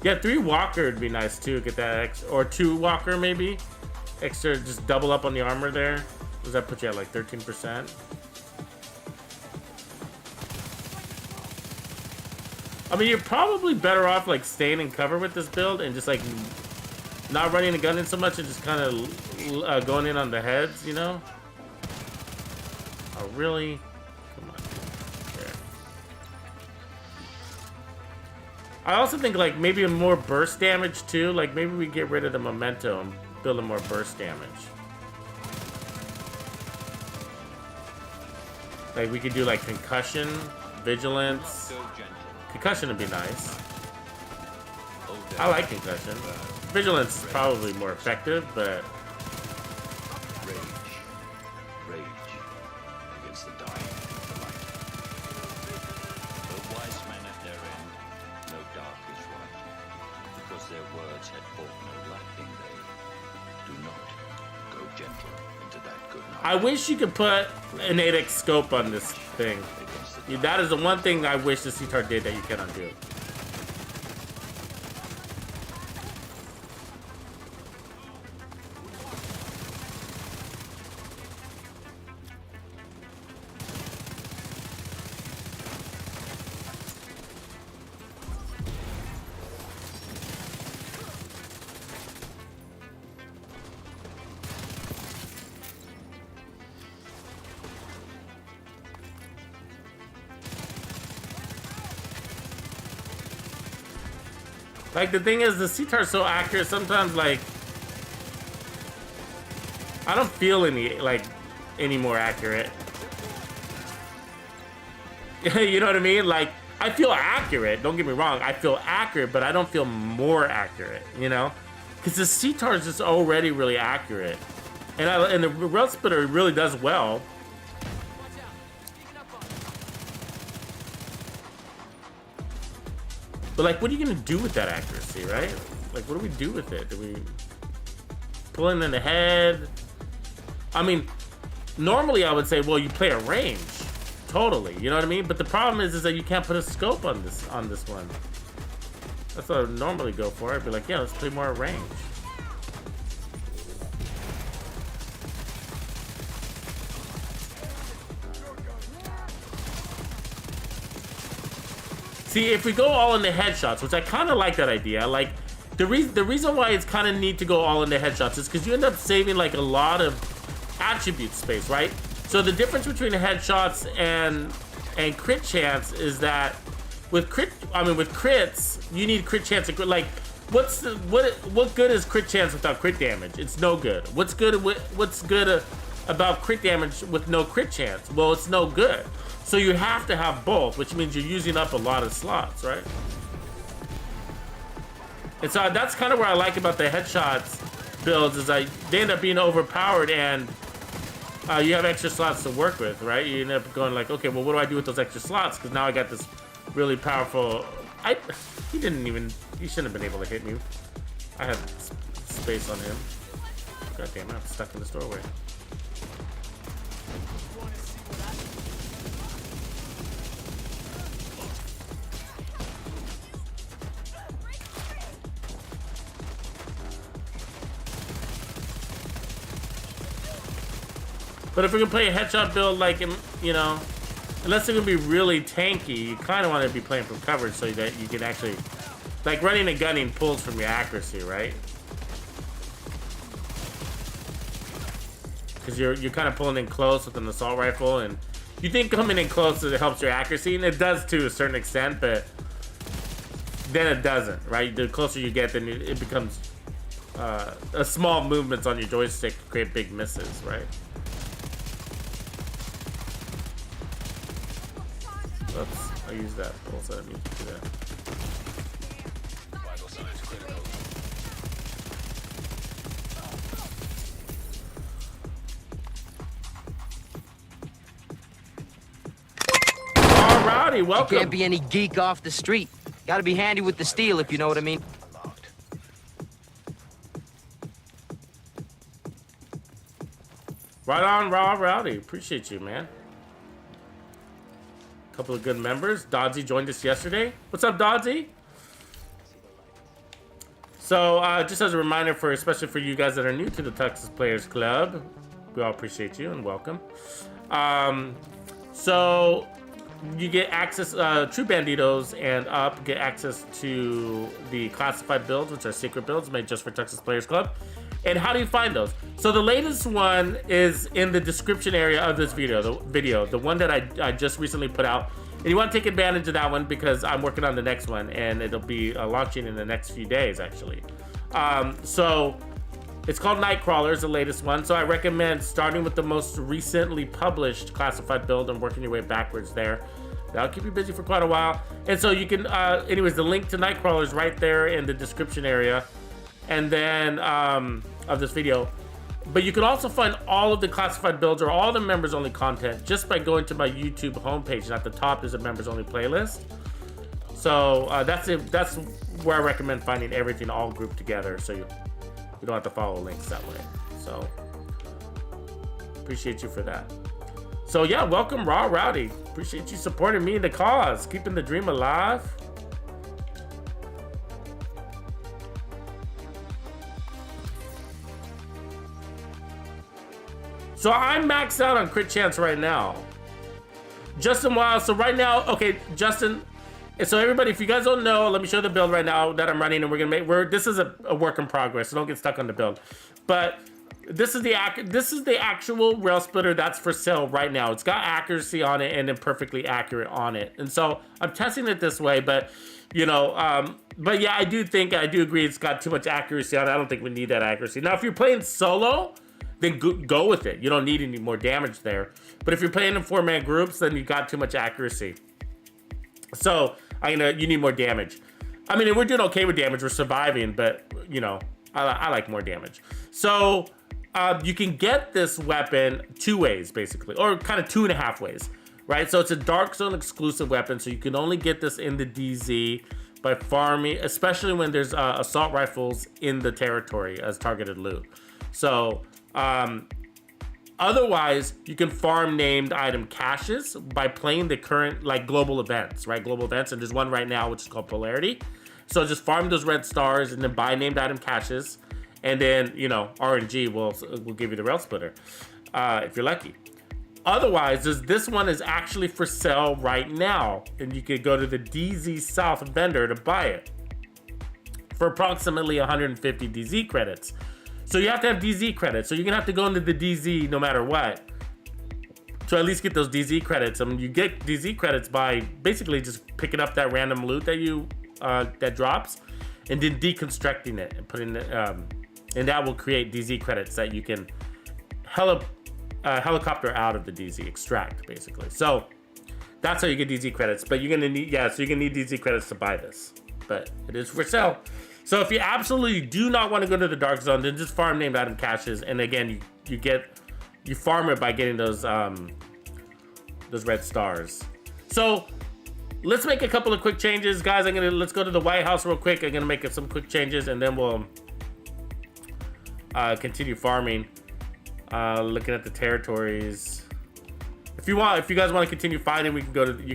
Yeah, 3 Walker would be nice too, get that extra, or 2 Walker maybe. Extra, just double up on the armor there. Does that put you at like 13%? I mean, you're probably better off like staying in cover with this build and just like not running the gun in so much and just kind of going in on the heads, you know? Oh, really? Come on. There. I also think like maybe a more burst damage too. Like maybe we get rid of the memento and build a more burst damage. Like we could do like concussion, vigilance. Concussion would be nice. I like concussion. Vigilance is probably more effective, but Rage against the dying, the light. The wise men at their end, no dark is right, because their words had fought no lightning. They do not go gentle into that good night. I wish you could put an 8x scope on this thing. That is the one thing I wish the Ctar did that you cannot do. Like, the thing is, the Ctar is so accurate, sometimes, like, I don't feel any more accurate. You know what I mean? Like, I feel accurate. Don't get me wrong. I feel accurate, but I don't feel more accurate, you know? Because the Ctar is just already really accurate. And the Railsplitter really does well. But, like, what are you going to do with that accuracy, right? Like, what do we do with it? Do we pull it in the head? I mean, normally I would say, well, you play a range. Totally, you know what I mean? But the problem is that you can't put a scope on this one. That's what I would normally go for. I'd be like, yeah, let's play more range. See, if we go all into headshots, which I kind of like that idea, like the reason why it's kind of neat to go all into headshots is because you end up saving like a lot of attribute space, right? So the difference between headshots and crit chance is that with crits, you need crit chance. Like, what good is crit chance without crit damage? It's no good. What's good about crit damage with no crit chance? Well, it's no good. So you have to have both, which means you're using up a lot of slots, right? And so that's kind of what I like about the headshots builds is they end up being overpowered and you have extra slots to work with, right? You end up going like, okay, well, what do I do with those extra slots? Because now I got this really powerful... He shouldn't have been able to hit me. I had space on him. God damn it, I'm stuck in this doorway. But if we're gonna play a headshot build, like, you know, unless they're gonna be really tanky, you kind of want to be playing from coverage so that you can actually, like, running and gunning pulls from your accuracy, right? Because you're kind of pulling in close with an assault rifle, and you think coming in close it helps your accuracy, and it does to a certain extent, but then it doesn't, right? The closer you get, then it becomes a small movements on your joystick create big misses, right? Oops, I used that pulse. I didn't mean to do that. Alrighty, welcome. You can't be any geek off the street. Gotta be handy with the steel, if you know what I mean. Right on, Raw Rowdy. Appreciate you, man. Couple of good members. Dodzy joined us yesterday. What's up, Dodzy? So, just as a reminder, especially for you guys that are new to the Texas Players Club, we all appreciate you and welcome. So, you get access, True Bandidos and up get access to the classified builds, which are secret builds made just for Texas Players Club. And how do you find those? So the latest one is in the description area of this video, the one that I just recently put out. And you want to take advantage of that one because I'm working on the next one and it'll be launching in the next few days, actually. So it's called Nightcrawlers, the latest one. So I recommend starting with the most recently published classified build and working your way backwards there. That'll keep you busy for quite a while. And so you can, anyways, the link to Nightcrawlers right there in the description area. And then of this video, but you can also find all of the classified builds or all the members only content just by going to my YouTube homepage, and at the top is a members only playlist. So that's where I recommend finding everything all grouped together, so you don't have to follow links that way. So appreciate you for that. So yeah, welcome Raw Rowdy. Appreciate you supporting me in the cause, keeping the dream alive. So I'm maxed out on crit chance right now. Justin Wild, so right now, okay, Justin, so everybody, if you guys don't know, let me show the build right now that I'm running, and this is a work in progress, so don't get stuck on the build. But this is the actual Railsplitter that's for sale right now. It's got accuracy on it and then perfectly accurate on it. And so I'm testing it this way, but you know, but yeah, I do agree it's got too much accuracy on it. I don't think we need that accuracy. Now, if you're playing solo, then go with it. You don't need any more damage there. But if you're playing in 4-man groups, then you got too much accuracy. So you need more damage. I mean, we're doing okay with damage. We're surviving, but you know, I like more damage. So you can get this weapon 2 ways, basically, or kind of 2.5 ways, right? So it's a Dark Zone exclusive weapon, so you can only get this in the DZ by farming, especially when there's assault rifles in the territory as targeted loot. So otherwise, you can farm named item caches by playing the current like global events, right? Global events, and there's one right now which is called Polarity. So just farm those red stars and then buy named item caches, and then you know RNG will give you the Railsplitter if you're lucky. Otherwise, this one is actually for sale right now, and you could go to the DZ South vendor to buy it for approximately 150 DZ credits. So you have to have DZ credits. So you're gonna have to go into the DZ no matter what to at least get those DZ credits. I mean, you get DZ credits by basically just picking up that random loot that you that drops, and then deconstructing it and putting it, and that will create DZ credits that you can helicopter out of the DZ, extract basically. So that's how you get DZ credits. But you're gonna need so you're gonna need DZ credits to buy this. But it is for sale. So if you absolutely do not want to go to the Dark Zone, then just farm named item caches, and again you farm it by getting those red stars. So let's make a couple of quick changes, guys. Let's go to the White House real quick. I'm gonna make some quick changes, and then we'll continue farming. Looking at the territories. If you guys want to continue fighting, you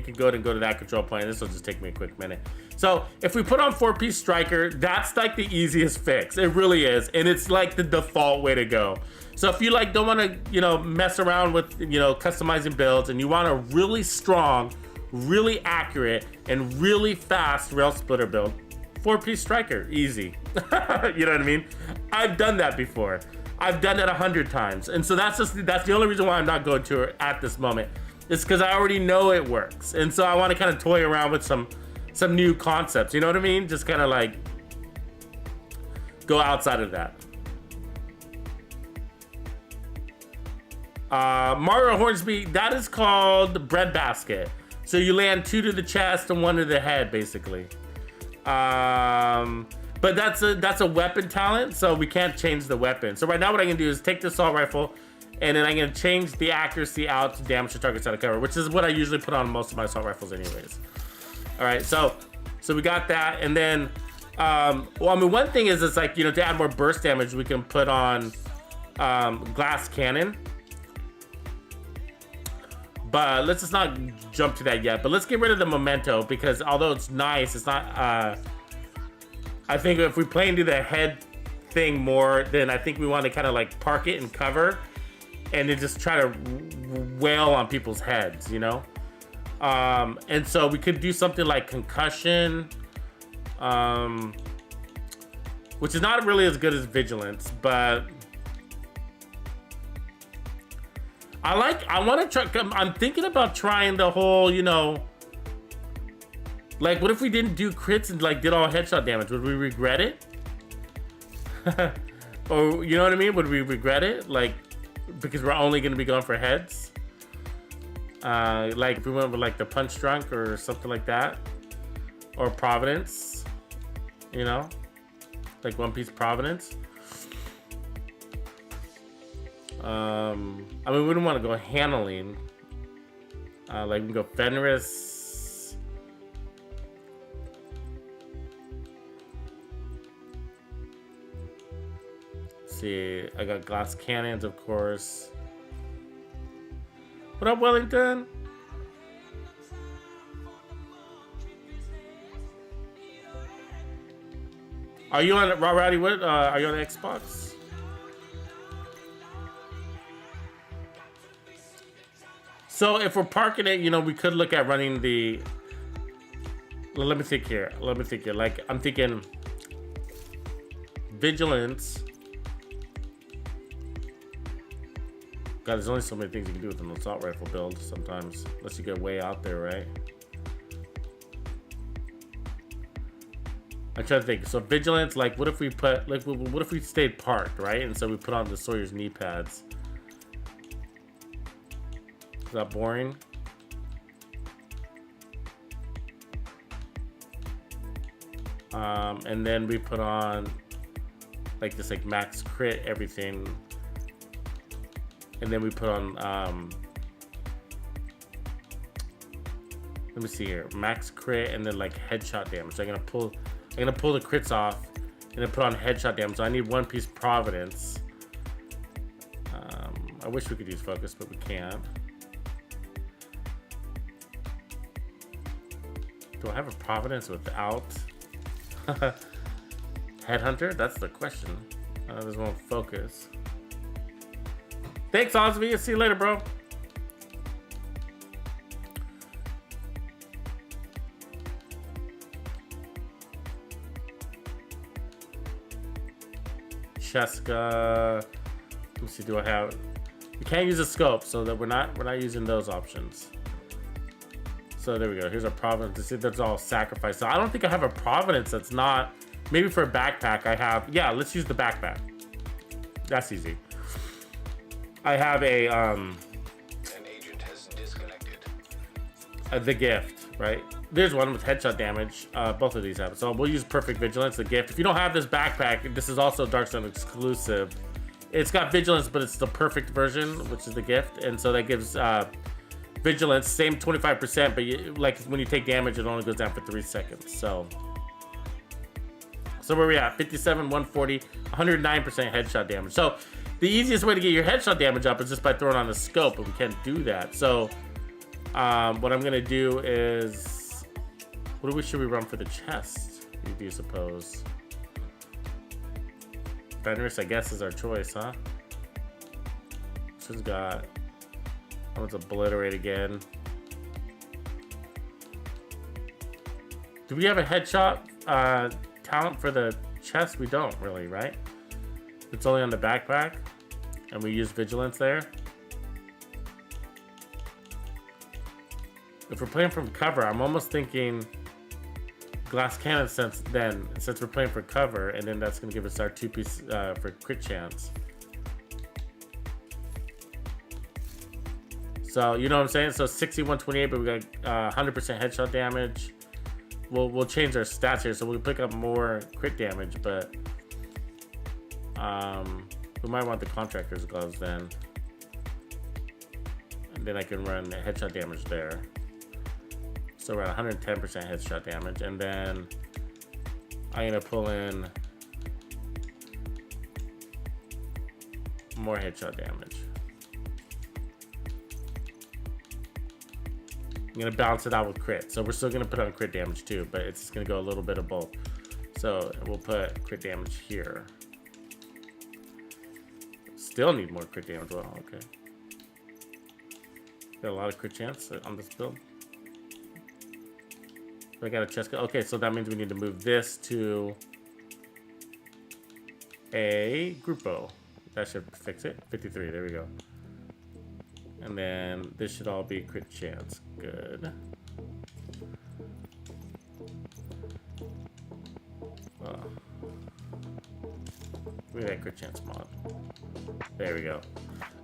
can go to that control point. This will just take me a quick minute. So if we put on 4-piece striker, that's like the easiest fix. It really is, and it's like the default way to go. So if you like don't want to mess around with customizing builds, and you want a really strong, really accurate, and really fast Railsplitter build, 4-piece striker, easy. You know what I mean? I've done that before. I've done it 100 times, and so that's the only reason why I'm not going to it at this moment. It's because I already know it works, and so I want to kind of toy around with some new concepts. You know what I mean? Just kind of like go outside of that. Mario Hornsby, that is called Breadbasket. So you land 2 to the chest and 1 to the head, basically. But that's a weapon talent, so we can't change the weapon. So right now what I'm gonna do is take the assault rifle, and then I'm gonna change the accuracy out to damage the targets out of cover, which is what I usually put on most of my assault rifles anyways. All right, so we got that, and then, well, I mean, one thing is it's like, to add more burst damage, we can put on glass cannon. But let's just not jump to that yet. But let's get rid of the memento, because although it's nice, it's not, I think if we play into the head thing more, then I think we want to kind of like park it and cover, and then just try to wail on people's heads, and so we could do something like concussion, which is not really as good as vigilance, but I want to try. I'm thinking about trying the whole, like, what if we didn't do crits and like did all headshot damage? Would we regret it? Or you know what I mean? Would we regret it? Like, because we're only going to be going for heads? Like if we went with like the Punch Drunk or something like that, or Providence, like One Piece Providence. I mean, we wouldn't want to go handling. Like we can go Fenris. Let's see, I got glass cannons, of course. What up, Wellington? Are you on Rowdy? What? Are you on the Xbox? So if we're parking it, we could look at running the. Well, let me think here. Like I'm thinking vigilance. God, there's only so many things you can do with an assault rifle build sometimes, unless you get way out there, right? I'm trying to think. So vigilance, like what if we put, like what if we stayed parked, right? And so we put on the Sawyer's knee pads. Is that boring? And then we put on like this like max crit everything. And then we put on let me see here, max crit and then like headshot damage. So I'm gonna pull the crits off and then put on headshot damage. So I need one piece Providence. I wish we could use focus, but we can't. Do I have a Providence without Headhunter? That's the question. There's one focus. Thanks, Osby. See you later, bro. Cheska. Let me see. Do I have? We can't use a scope, so that we're not using those options. So there we go. Here's our Providence. See, that's all sacrifice. So I don't think I have a Providence that's not. Maybe for a backpack I have. Yeah, let's use the backpack. That's easy. I have a An agent has disconnected. the gift, right? There's one with headshot damage. Both of these have it. So we'll use perfect vigilance, the gift. If you don't have this backpack, this is also Dark Zone exclusive. It's got vigilance, but it's the perfect version, which is the gift. And so that gives vigilance, same 25%, but like when you take damage, it only goes down for 3 seconds. So where are we at? 57, 140, 109% headshot damage. So the easiest way to get your headshot damage up is just by throwing on a scope, but we can't do that. So what I'm gonna do is, should we run for the chest? Do you suppose? Fenris, I guess, is our choice, huh? She's got. Let's obliterate again. Do we have a headshot talent for the chest? We don't really, right? It's only on the backpack, and we use vigilance there. If we're playing from cover, I'm almost thinking glass cannon since we're playing for cover, and then that's gonna give us our 2-piece for crit chance. So you know what I'm saying? So 6128, but we got 100% headshot damage. We'll change our stats here, so we'll pick up more crit damage, but we might want the contractor's gloves then. And then I can run the headshot damage there. So we're at 110% headshot damage, and then I'm gonna pull in more headshot damage. I'm gonna balance it out with crit. So we're still gonna put on crit damage too, but it's just gonna go a little bit of both. So we'll put crit damage here. Still need more crit damage. Well, okay. Got a lot of crit chance on this build. I got a chest. Okay, so that means we need to move this to a Grupo. That should fix it. 53, there we go. And then this should all be crit chance. Good. Look at that crit chance mod. There we go.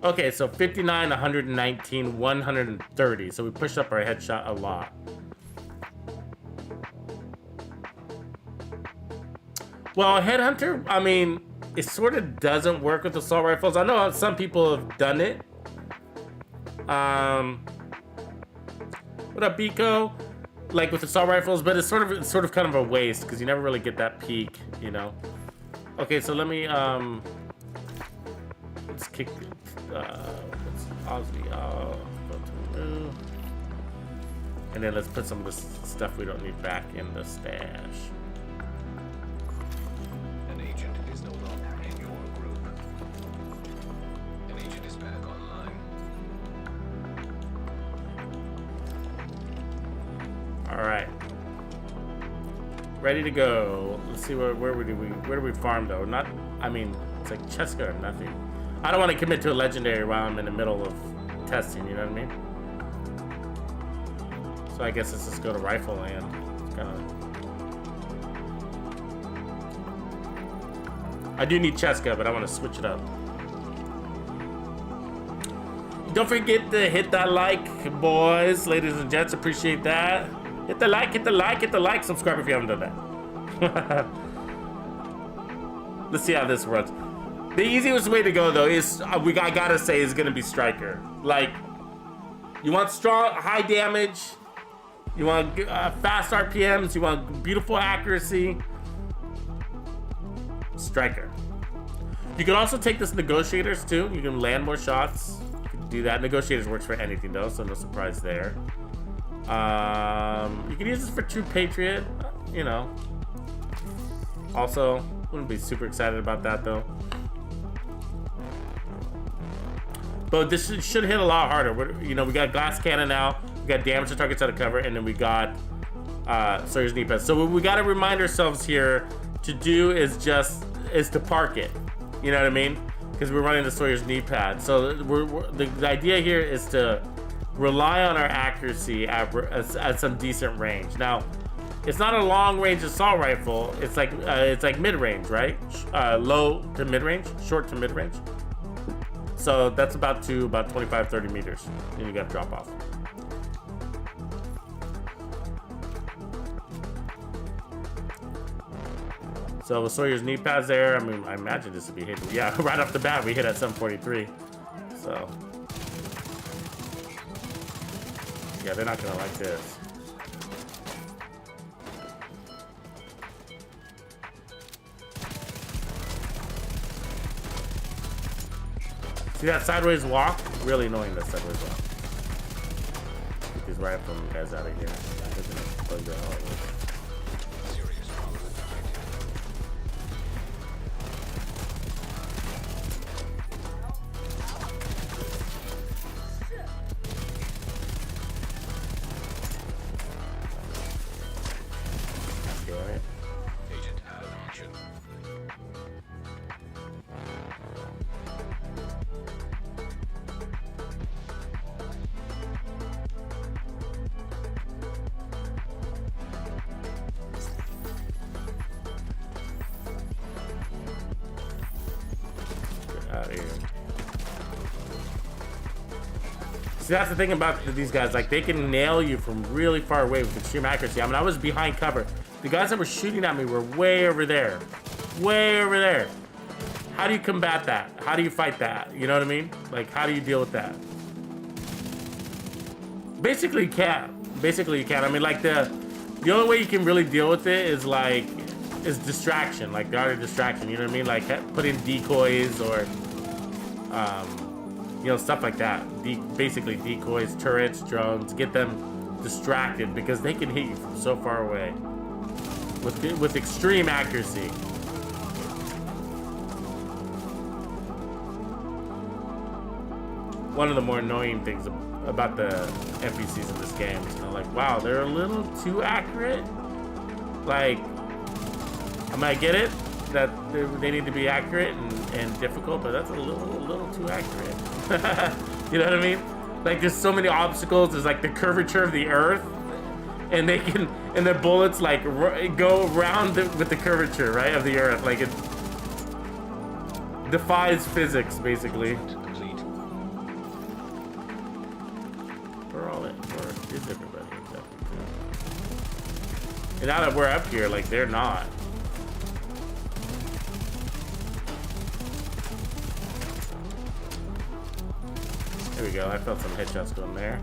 Okay, so 59, 119, 130. So we pushed up our headshot a lot. Well, Headhunter, I mean, it sort of doesn't work with assault rifles. I know some people have done it. What up, Biko? Like with assault rifles, but it's sort of kind of a waste because you never really get that peak, you know. Okay, so let me let's kick let's Ozzy go to move. And then let's put some of this stuff we don't need back in the stash. An agent is no longer in your group. An agent is back online. All right, ready to go. Let's see where do we farm though? Not, I mean, it's like Cheska or nothing. I don't want to commit to a legendary while I'm in the middle of testing. You know what I mean? So I guess let's just go to rifle land. Kind of. I do need Cheska, but I want to switch it up. Don't forget to hit that like, boys, ladies and gents. Appreciate that. Hit the like, hit the like, hit the like. Subscribe if you haven't done that. Let's see how this runs. The easiest way to go though is I gotta say is gonna be Striker. Like, you want strong, high damage. You want fast RPMs. You want beautiful accuracy. Striker. You can also take this Negotiators too. You can land more shots. You can do that. Negotiators works for anything though, so no surprise there. You can use this for True Patriot. You know. Also, wouldn't be super excited about that though. But this should hit a lot harder. We got Glass Cannon now. We got damage to targets out of cover, and then we got Sawyer's knee pads. So what we got to remind ourselves here to do is to park it. You know what I mean? Because we're running the Sawyer's knee pad. So the idea here is to rely on our accuracy at some decent range. Now, it's not a long range assault rifle. It's like mid range, right? Low to mid range, short to mid range. So that's about 25-30 meters. Then you got to drop off. So with Sawyer's knee pads there, I mean, I imagine this would be hitting. Yeah, right off the bat, we hit at 743. So, yeah, they're not gonna like this. See that sideways walk? Really annoying, that sideways walk. Get these rifle guys out of here. See, that's the thing about these guys. Like, they can nail you from really far away with extreme accuracy. I mean, I was behind cover. The guys that were shooting at me were way over there. Way over there. How do you combat that? How do you fight that? You know what I mean? Like, how do you deal with that? Basically, you can't. Basically, you can't. I mean, like, the only way you can really deal with it is, like, distraction. Like, the art of distraction. You know what I mean? Like, put in decoys or, you know, stuff like that. Basically decoys, turrets, drones, get them distracted because they can hit you from so far away with extreme accuracy. One of the more annoying things about the NPCs in this game is kind of like, wow, they're a little too accurate. Like, I might get it that they need to be accurate and difficult, but that's a little too accurate. You know what I mean? Like, there's so many obstacles. There's like the curvature of the earth, and their bullets like go around with the curvature, right, of the earth. Like, it defies physics, basically. Where is everybody exactly? And now that we're up here, like, they're not. There we go. I felt some headshots going there.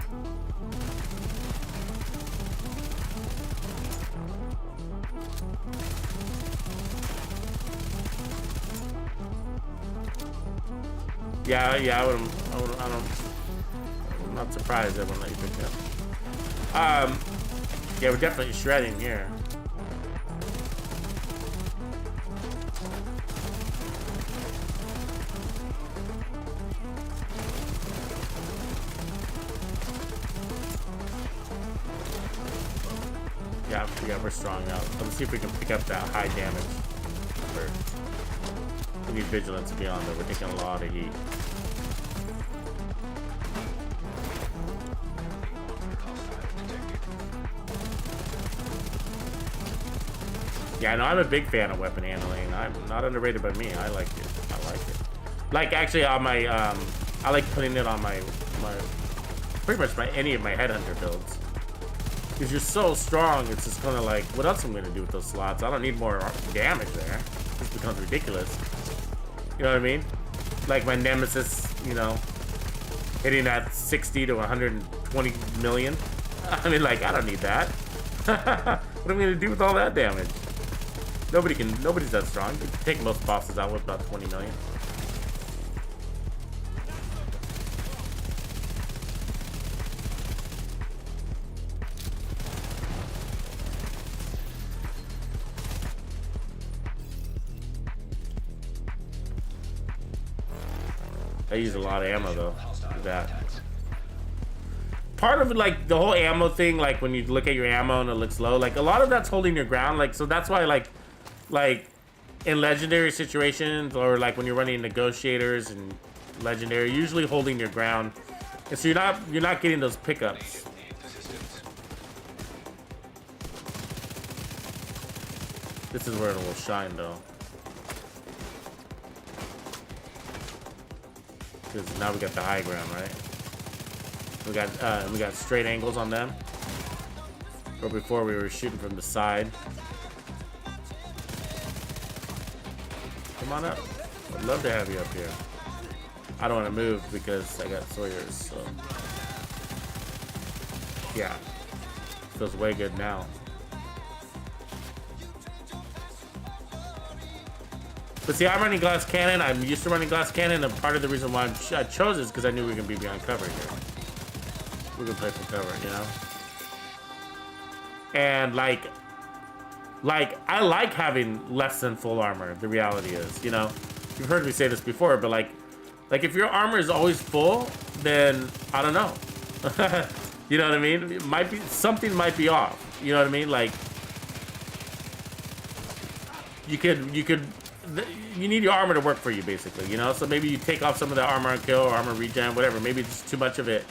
Yeah, I'm not surprised I wouldn't let you pick it up. Yeah, we're definitely shredding here. Yeah, we're strong now. Let's see if we can pick up that high damage. We need vigilance beyond that. We're taking a lot of heat. Yeah, no, I'm a big fan of weapon handling. I'm not underrated by me. I like it. I like it. Like actually on my I like putting it on my pretty much any of my headhunter builds. Because you're so strong, it's just kind of like, what else am I gonna do with those slots? I don't need more damage there. This becomes ridiculous. You know what I mean? Like my Nemesis, you know, hitting that 60 to 120 million. I mean, like, I don't need that. What am I gonna do with all that damage? Nobody's that strong. You can take most bosses out with about 20 million. I use a lot of ammo though, for that. Part of it, like the whole ammo thing, like when you look at your ammo and it looks low, like a lot of that's holding your ground. Like, so that's why like in legendary situations, or like when you're running negotiators and legendary, usually holding your ground. And so you're not getting those pickups. This is where it will shine though. Because now we got the high ground, right? We got straight angles on them. Or before we were shooting from the side. Come on up. I'd love to have you up here. I don't want to move because I got Sawyers, so yeah. Feels way good now. But see, I'm running glass cannon. I'm used to running glass cannon, and part of the reason why I chose it is because I knew we were gonna be behind cover here. We're gonna play for cover, you know. And like I like having less than full armor. The reality is, you know, you've heard me say this before, but like if your armor is always full, then I don't know. You know what I mean? It might be something might be off. You know what I mean? Like you need your armor to work for you, basically, you know? So maybe you take off some of the armor on kill or armor regen, whatever. Maybe it's too much of it.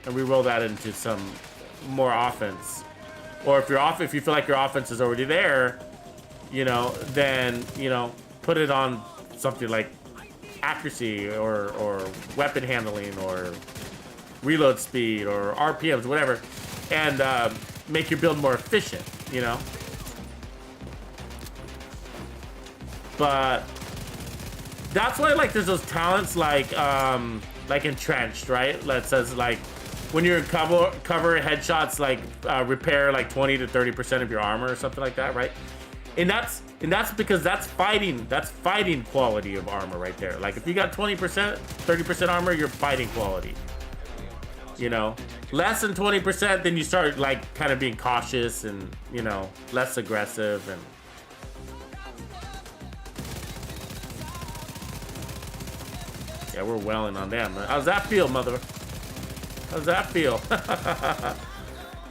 And we roll that into some more offense. Or if you feel like your offense is already there, you know, then, you know, put it on something like accuracy or weapon handling or reload speed or RPMs, whatever, and make your build more efficient, you know? But that's why, like, there's those talents like entrenched, right? That says like when you're in cover headshots, like repair like 20 to 30% of your armor or something like that, right? And that's because that's fighting quality of armor right there. Like if you got 20%, 30% armor, you're fighting quality. You know, less than 20%, then you start like kind of being cautious and, you know, less aggressive. And yeah, we're welling on them. How's that feel, mother? How's that feel?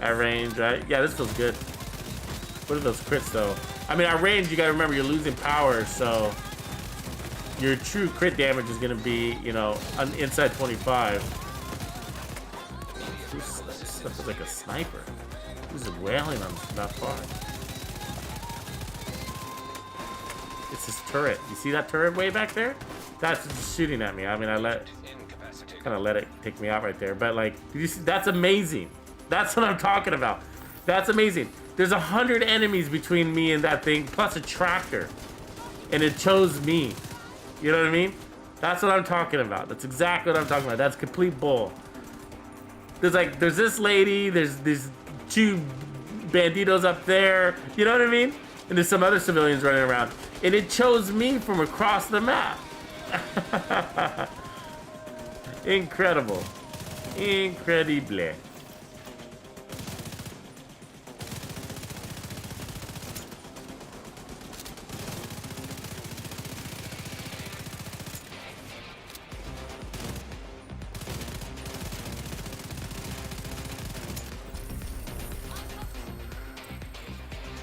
At range, right? Yeah, this feels good. What are those crits, though? I mean, at range, you gotta remember you're losing power, so your true crit damage is gonna be, you know, inside 25. This stuff is like a sniper. This is wailing on that far. It's this turret. You see that turret way back there? That's just shooting at me. I mean, I kind of let it take me out right there. But like, you see, that's amazing. That's what I'm talking about. That's amazing. There's 100 enemies between me and that thing, plus a tractor, and it chose me. You know what I mean? That's what I'm talking about. That's exactly what I'm talking about. That's complete bull. There's this lady. There's these two banditos up there. You know what I mean? And there's some other civilians running around, and it chose me from across the map. Incredible. Incredible.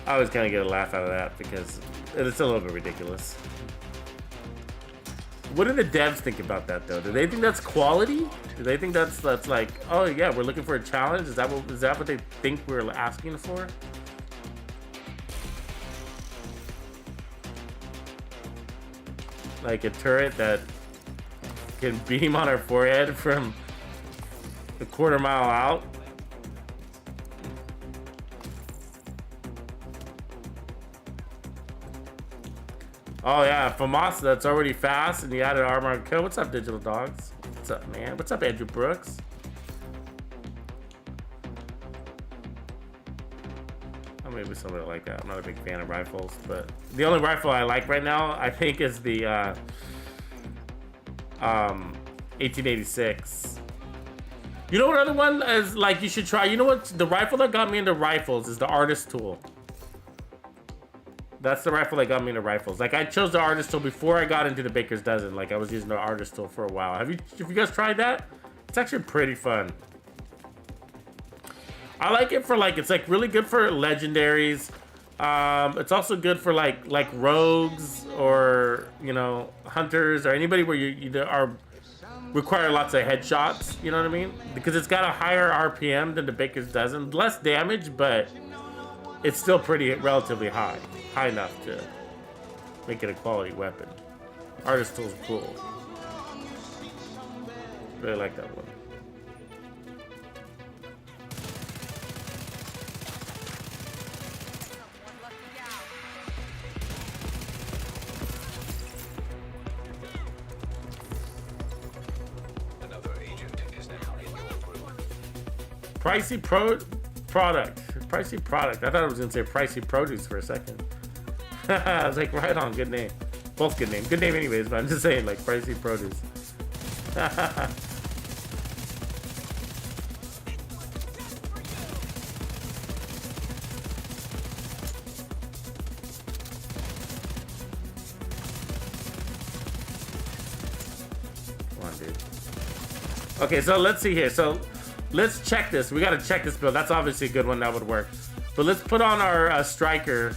I always kind of get a laugh out of that because it's a little bit ridiculous. What do the devs think about that, though? Do they think that's quality? Do they think that's like, oh yeah, we're looking for a challenge? Is that what they think we're asking for? like a turret that can beam on our forehead from a quarter mile out. Oh yeah, Famas, that's already fast, and you added armor and kill. What's up, Digital Dogs? What's up, man? What's up, Andrew Brooks? Oh, maybe somebody like that. I'm not a big fan of rifles, but the only rifle I like right now, I think, is the 1886. You know what other one is like you should try? You know what? The rifle that got me into rifles is the Artist Tool. That's the rifle that got me into rifles. Like, I chose the Artist Tool before I got into the Baker's Dozen. Like, I was using the Artist Tool for a while. Have you guys tried that? It's actually pretty fun. I like it for, like, it's like really good for legendaries. It's also good for like rogues or, you know, hunters or anybody where you require lots of headshots. You know what I mean? Because it's got a higher RPM than the Baker's Dozen. Less damage, but it's still pretty relatively high. High enough to make it a quality weapon. Artist Tool's cool. Really like that one. Another agent is now in your group. Pricey product. Pricey product. I thought I was gonna say pricey produce for a second. I was like, right on, good name. Both good name. Good name anyways, but I'm just saying, like, pricey produce. Come on, dude. Okay, so let's see here. So let's check this. We gotta check this build. That's obviously a good one that would work. But let's put on our striker.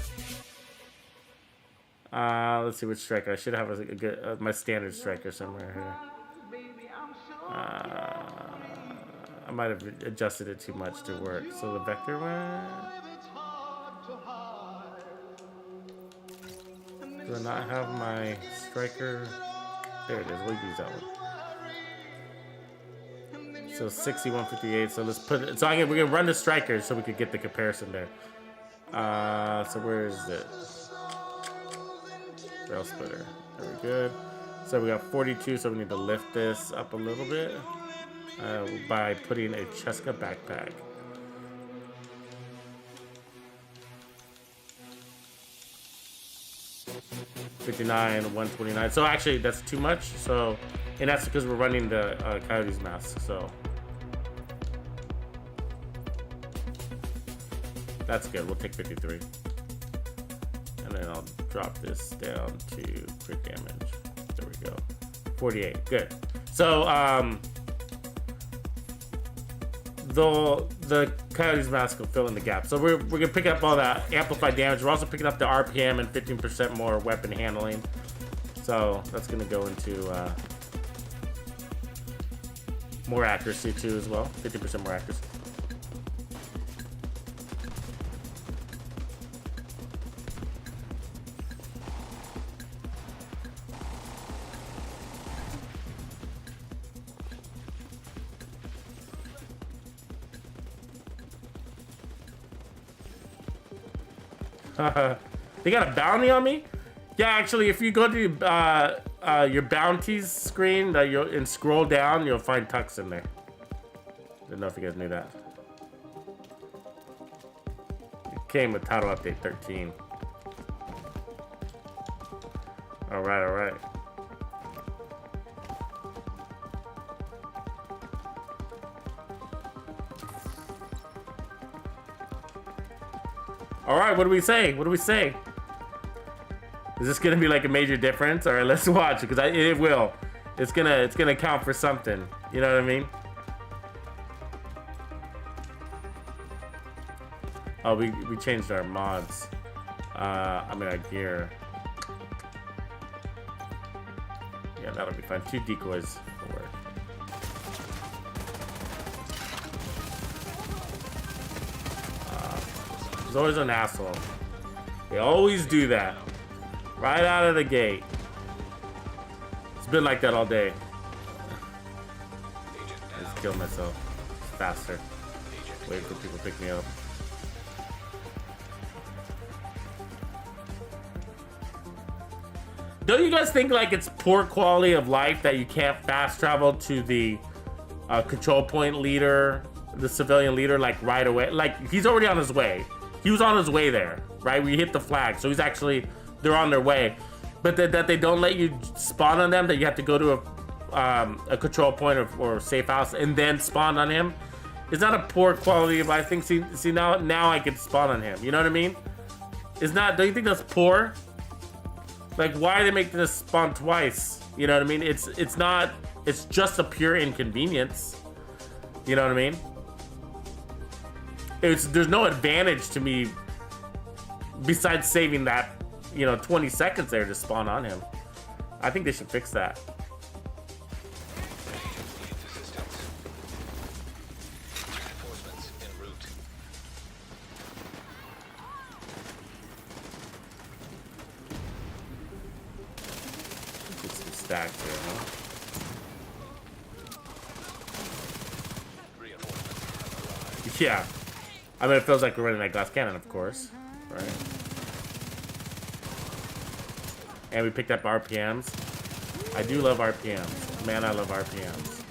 Let's see which striker. I should have a good my standard striker somewhere here. I might have adjusted it too much to work. So the vector one. Do I not have my striker? There it is. We'll use that one. So 6158. So let's put it. So we're gonna run the striker so we could get the comparison there. So where is it? Railsplitter. Very good. So we got 42, so we need to lift this up a little bit by putting a Cheska backpack. $59, 129. So actually, that's too much. So, and that's because we're running the Coyote's mask. So that's good. We'll take 53. And then I'll drop this down to crit damage. There we go. 48. Good. So the Coyote's mask will fill in the gap. So we're gonna pick up all that amplified damage. We're also picking up the RPM and 15% more weapon handling. So that's gonna go into more accuracy too as well. 50% more accuracy. They got a bounty on me? Yeah, actually, if you go to your bounties screen and scroll down, you'll find Tux in there. Didn't know if you guys knew that. It came with title update 13. All right, all right. All right, what do we say? What do we say? Is this gonna be like a major difference? All right, let's watch it, because it will. It's gonna count for something. You know what I mean? Oh, we changed our mods. I mean our gear. Yeah, that'll be fine. 2 decoys will work. He's always an asshole. They always do that. Right out of the gate. It's been like that all day. Agent I just down. killed myself faster. Agent Wait for people to pick me up. Don't you guys think like it's poor quality of life that you can't fast travel to the control point leader, the civilian leader, like right away? Like he's already on his way. He was on his way there, right? We hit the flag, so they're on their way. But that they don't let you spawn on them, that you have to go to a control point or safe house and then spawn on him. It's not a poor quality of life thing. See now I can spawn on him. You know what I mean? Don't you think that's poor? Like, why are they making this spawn twice? You know what I mean? It's just a pure inconvenience. You know what I mean? There's no advantage to me besides saving that, 20 seconds there to spawn on him. I think they should fix that. Agents need assistance. Reinforcements en route. Get some stacks here, huh? Reinforcements have arrived. Yeah. I mean, it feels like we're running that glass cannon, of course. Right? And we picked up RPMs. I do love RPMs. Man, I love RPMs.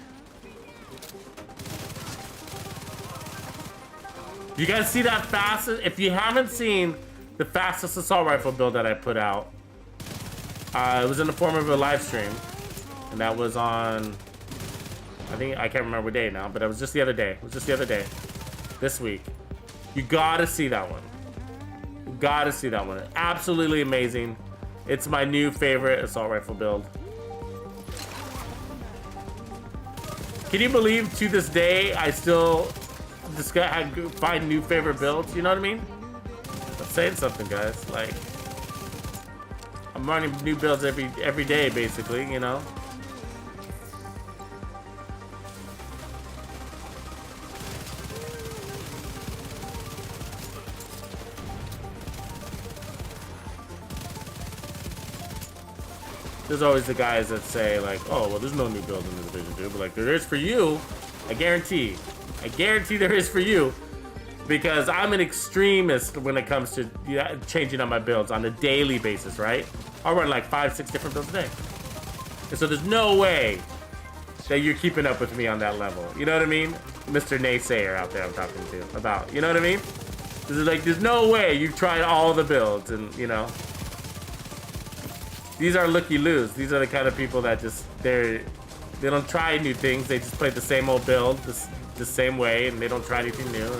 You guys see that fastest? If you haven't seen the fastest assault rifle build that I put out, it was in the form of a live stream. And that was on, I can't remember what day now, but it was just the other day. This week. You gotta see that one. You gotta see that one. Absolutely amazing. It's my new favorite assault rifle build. Can you believe to this day I still find new favorite builds? You know what I mean? I'm saying something, guys. Like, I'm running new builds every day, basically. You know. There's always the guys that say like, oh, well, there's no new builds in the Division 2, but like there is for you. I guarantee there is for you, because I'm an extremist when it comes to changing up my builds on a daily basis, right? I'll run like 5-6 different builds a day, and so there's no way that you're keeping up with me on that level. You know what I mean, Mr. Naysayer out there I'm talking to about. You know what I mean? There's no way you've tried all the builds, and you know. These are looky-loos. These are the kind of people that they don't try new things. They just play the same old build the same way, and they don't try anything new.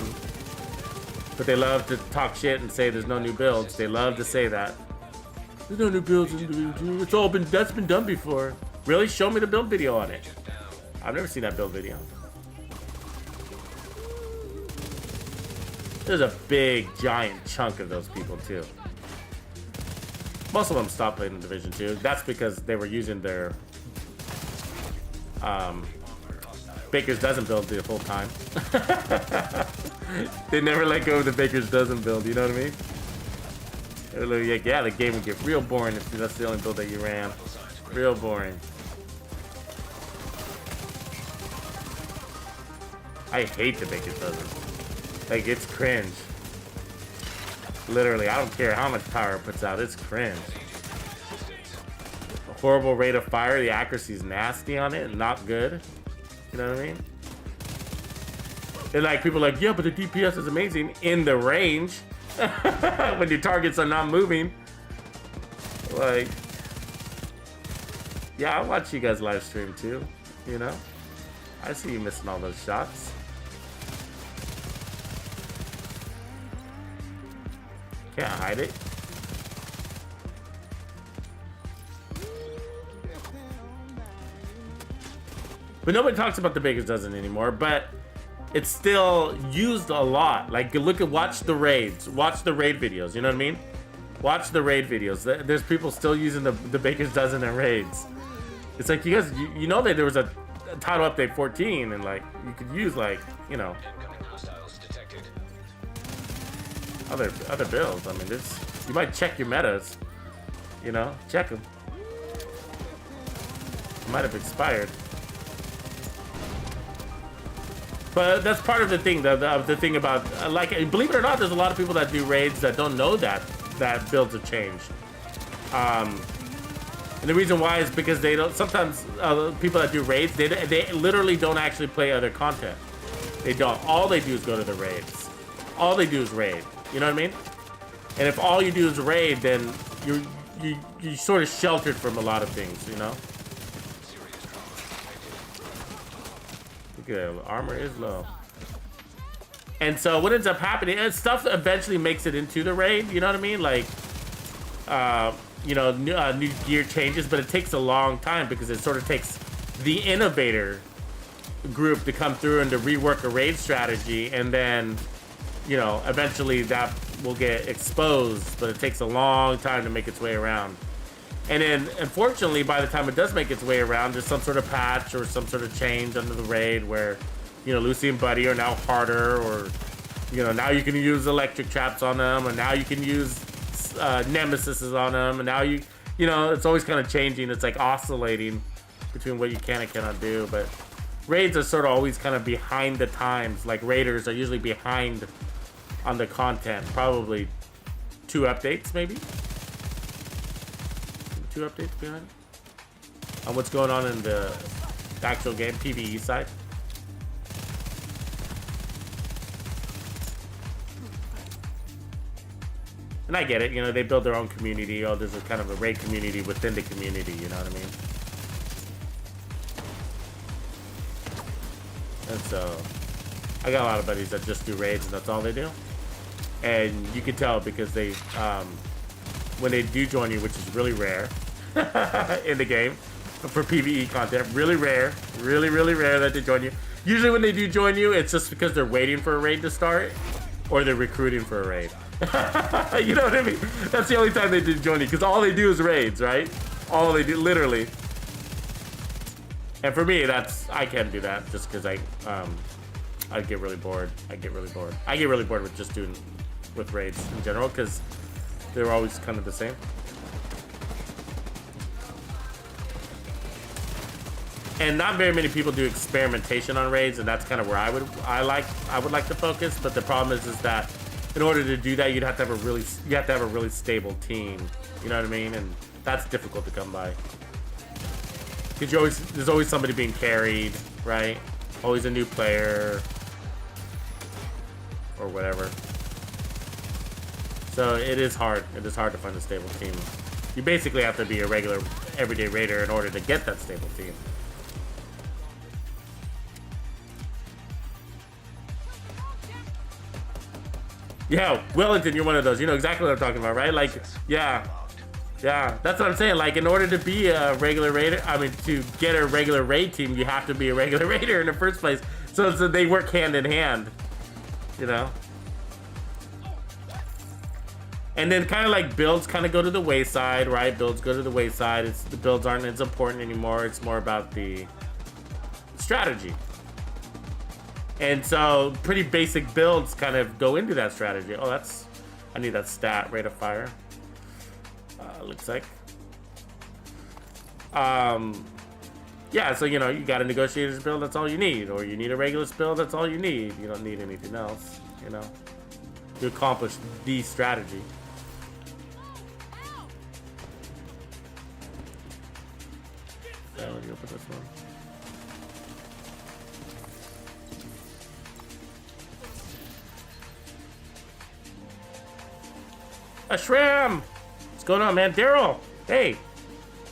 But they love to talk shit and say there's no new builds. They love to say that. There's no new builds in Division 2. That's been done before. Really? Show me the build video on it. I've never seen that build video. There's a big, giant chunk of those people too. Most of them stopped playing in Division 2. That's because they were using their Baker's Dozen build the whole time. They never let go of the Baker's Dozen build, you know what I mean? They were like, yeah, the game would get real boring if that's the only build that you ran. Real boring. I hate the Baker's Dozen. Like, it's cringe. Literally, I don't care how much power it puts out, it's cringe. A horrible rate of fire, the accuracy's nasty on it, and not good. You know what I mean? And like, people are like, yeah, but the DPS is amazing in the range. When your targets are not moving. Like, yeah, I watch you guys live stream too, you know? I see you missing all those shots. Can't hide it. But nobody talks about the Baker's Dozen anymore, but it's still used a lot. Like, watch the raids. Watch the raid videos, you know what I mean? Watch the raid videos. There's people still using the Baker's Dozen in raids. It's like, you guys, you know that there was a title update 14, and like, you could use like, you know, Incoming hostiles detected. other builds. I mean, this, you might check your metas, you know, check them. It might have expired. But that's part of the thing. The thing about like, believe it or not, there's a lot of people that do raids that don't know that builds have changed. And the reason why is because they don't. Sometimes people that do raids, they literally don't actually play other content. They don't. All they do is go to the raids. All they do is raid. You know what I mean? And if all you do is raid, then you're sort of sheltered from a lot of things. You know. Look at that. Armor is low. And so what ends up happening is stuff eventually makes it into the raid. You know what I mean? Like, you know, new gear changes, but it takes a long time because it sort of takes the innovator group to come through and to rework a raid strategy, and then, you know, eventually that will get exposed, but it takes a long time to make its way around. And then, unfortunately, by the time it does make its way around, there's some sort of patch or some sort of change under the raid where, you know, Lucy and Buddy are now harder, or, you know, now you can use electric traps on them, and now you can use nemesis on them, and now you know, it's always kind of changing. It's like oscillating between what you can and cannot do. But raids are sort of always kind of behind the times. Like, raiders are usually behind on the content. Probably 2 updates, maybe 2 updates behind on what's going on in the actual game PvE side. And I get it, you know, they build their own community. Oh, there's a kind of a raid community within the community, you know what I mean? And so, I got a lot of buddies that just do raids and that's all they do. And you can tell because they, when they do join you, which is really rare in the game, for PvE content, really rare that they join you. Usually when they do join you, it's just because they're waiting for a raid to start, or they're recruiting for a raid. You know what I mean? That's the only time they do join you, because all they do is raids, right? All they do, literally. And for me, I can't do that just because I get really bored. I get really bored with just doing with raids in general because they're always kind of the same. And not very many people do experimentation on raids, and that's kind of where I would like to focus. But the problem is that in order to do that, you have to have a really stable team. You know what I mean? And that's difficult to come by. Because there's always somebody being carried, right? Always a new player or whatever. So it is hard. It is hard to find a stable team. You basically have to be a regular, everyday raider in order to get that stable team. Yeah, Wellington, you're one of those. You know exactly what I'm talking about, right? Like, yeah, that's what I'm saying. Like, in order to be a regular raider, to get a regular raid team, you have to be a regular raider in the first place. So they work hand in hand, you know? And then kind of like builds kind of go to the wayside, right? Builds go to the wayside. The builds aren't as important anymore. It's more about the strategy. And so pretty basic builds kind of go into that strategy. Oh, I need that stat, rate of fire. Looks like. Yeah, so, you know, you got a negotiator's build, that's all you need. Or you need a regular build, that's all you need. You don't need anything else, you know, to accomplish the strategy. So, let me open this one. Ashram! What's going on, man? Daryl! Hey!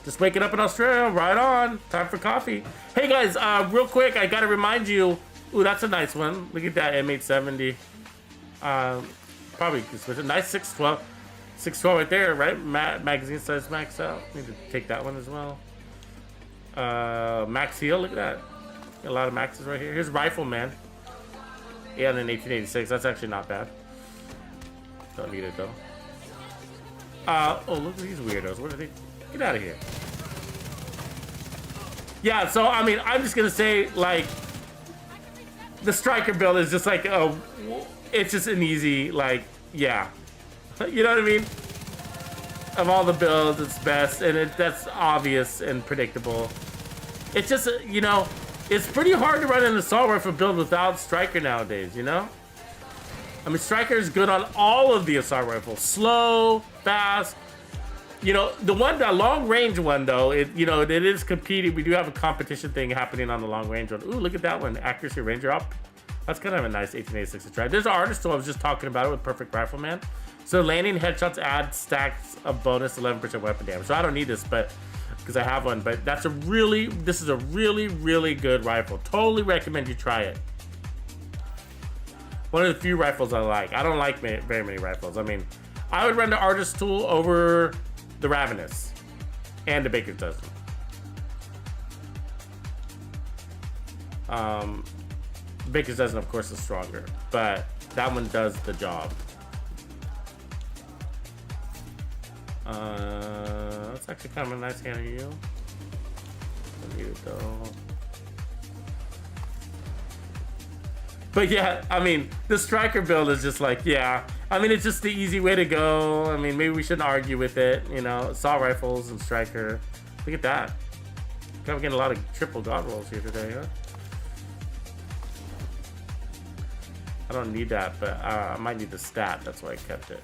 Just waking up in Australia, right on. Time for coffee. Hey guys, real quick, I gotta remind you. Ooh, that's a nice one. Look at that M870. Probably switch it. Nice 612. 612 right there, right? Magazine size max out. Need to take that one as well. Max Heal, look at that. Got a lot of maxes right here. Here's Rifleman. Yeah, and then 1886. That's actually not bad. Don't need it though. Oh, look at these weirdos. What are they? Get out of here. Yeah, so, I mean, I'm just going to say, like, the striker build is just like, oh, it's just an easy, like, yeah. You know what I mean? Of all the builds, it's best, and that's obvious and predictable. It's just, you know, it's pretty hard to run an assault rifle build without Striker nowadays, you know? I mean, Striker is good on all of the assault rifles. Slow, fast. You know, the long range one though, it is competing. We do have a competition thing happening on the long range one. Ooh, look at that one. Accuracy Ranger up. That's kind of a nice 1886 to try. There's an artist tool I was just talking about it with Perfect Rifleman. So landing headshots add stacks of bonus 11% weapon damage. So I don't need this, but because I have one. But this is a really, really good rifle. Totally recommend you try it. One of the few rifles I like. I don't like very many rifles. I mean, I would run the artist tool over the Ravenous and the Baker's Dozen. Baker's Dozen, of course, is stronger, but that one does the job. That's actually kind of a nice hand of you. I need it though. But yeah, I mean, the Striker build is just like, yeah. I mean, it's just the easy way to go. I mean, maybe we shouldn't argue with it. You know, assault rifles and Striker. Look at that. Kind of getting a lot of triple god rolls here today, huh? I don't need that, but I might need the stat. That's why I kept it.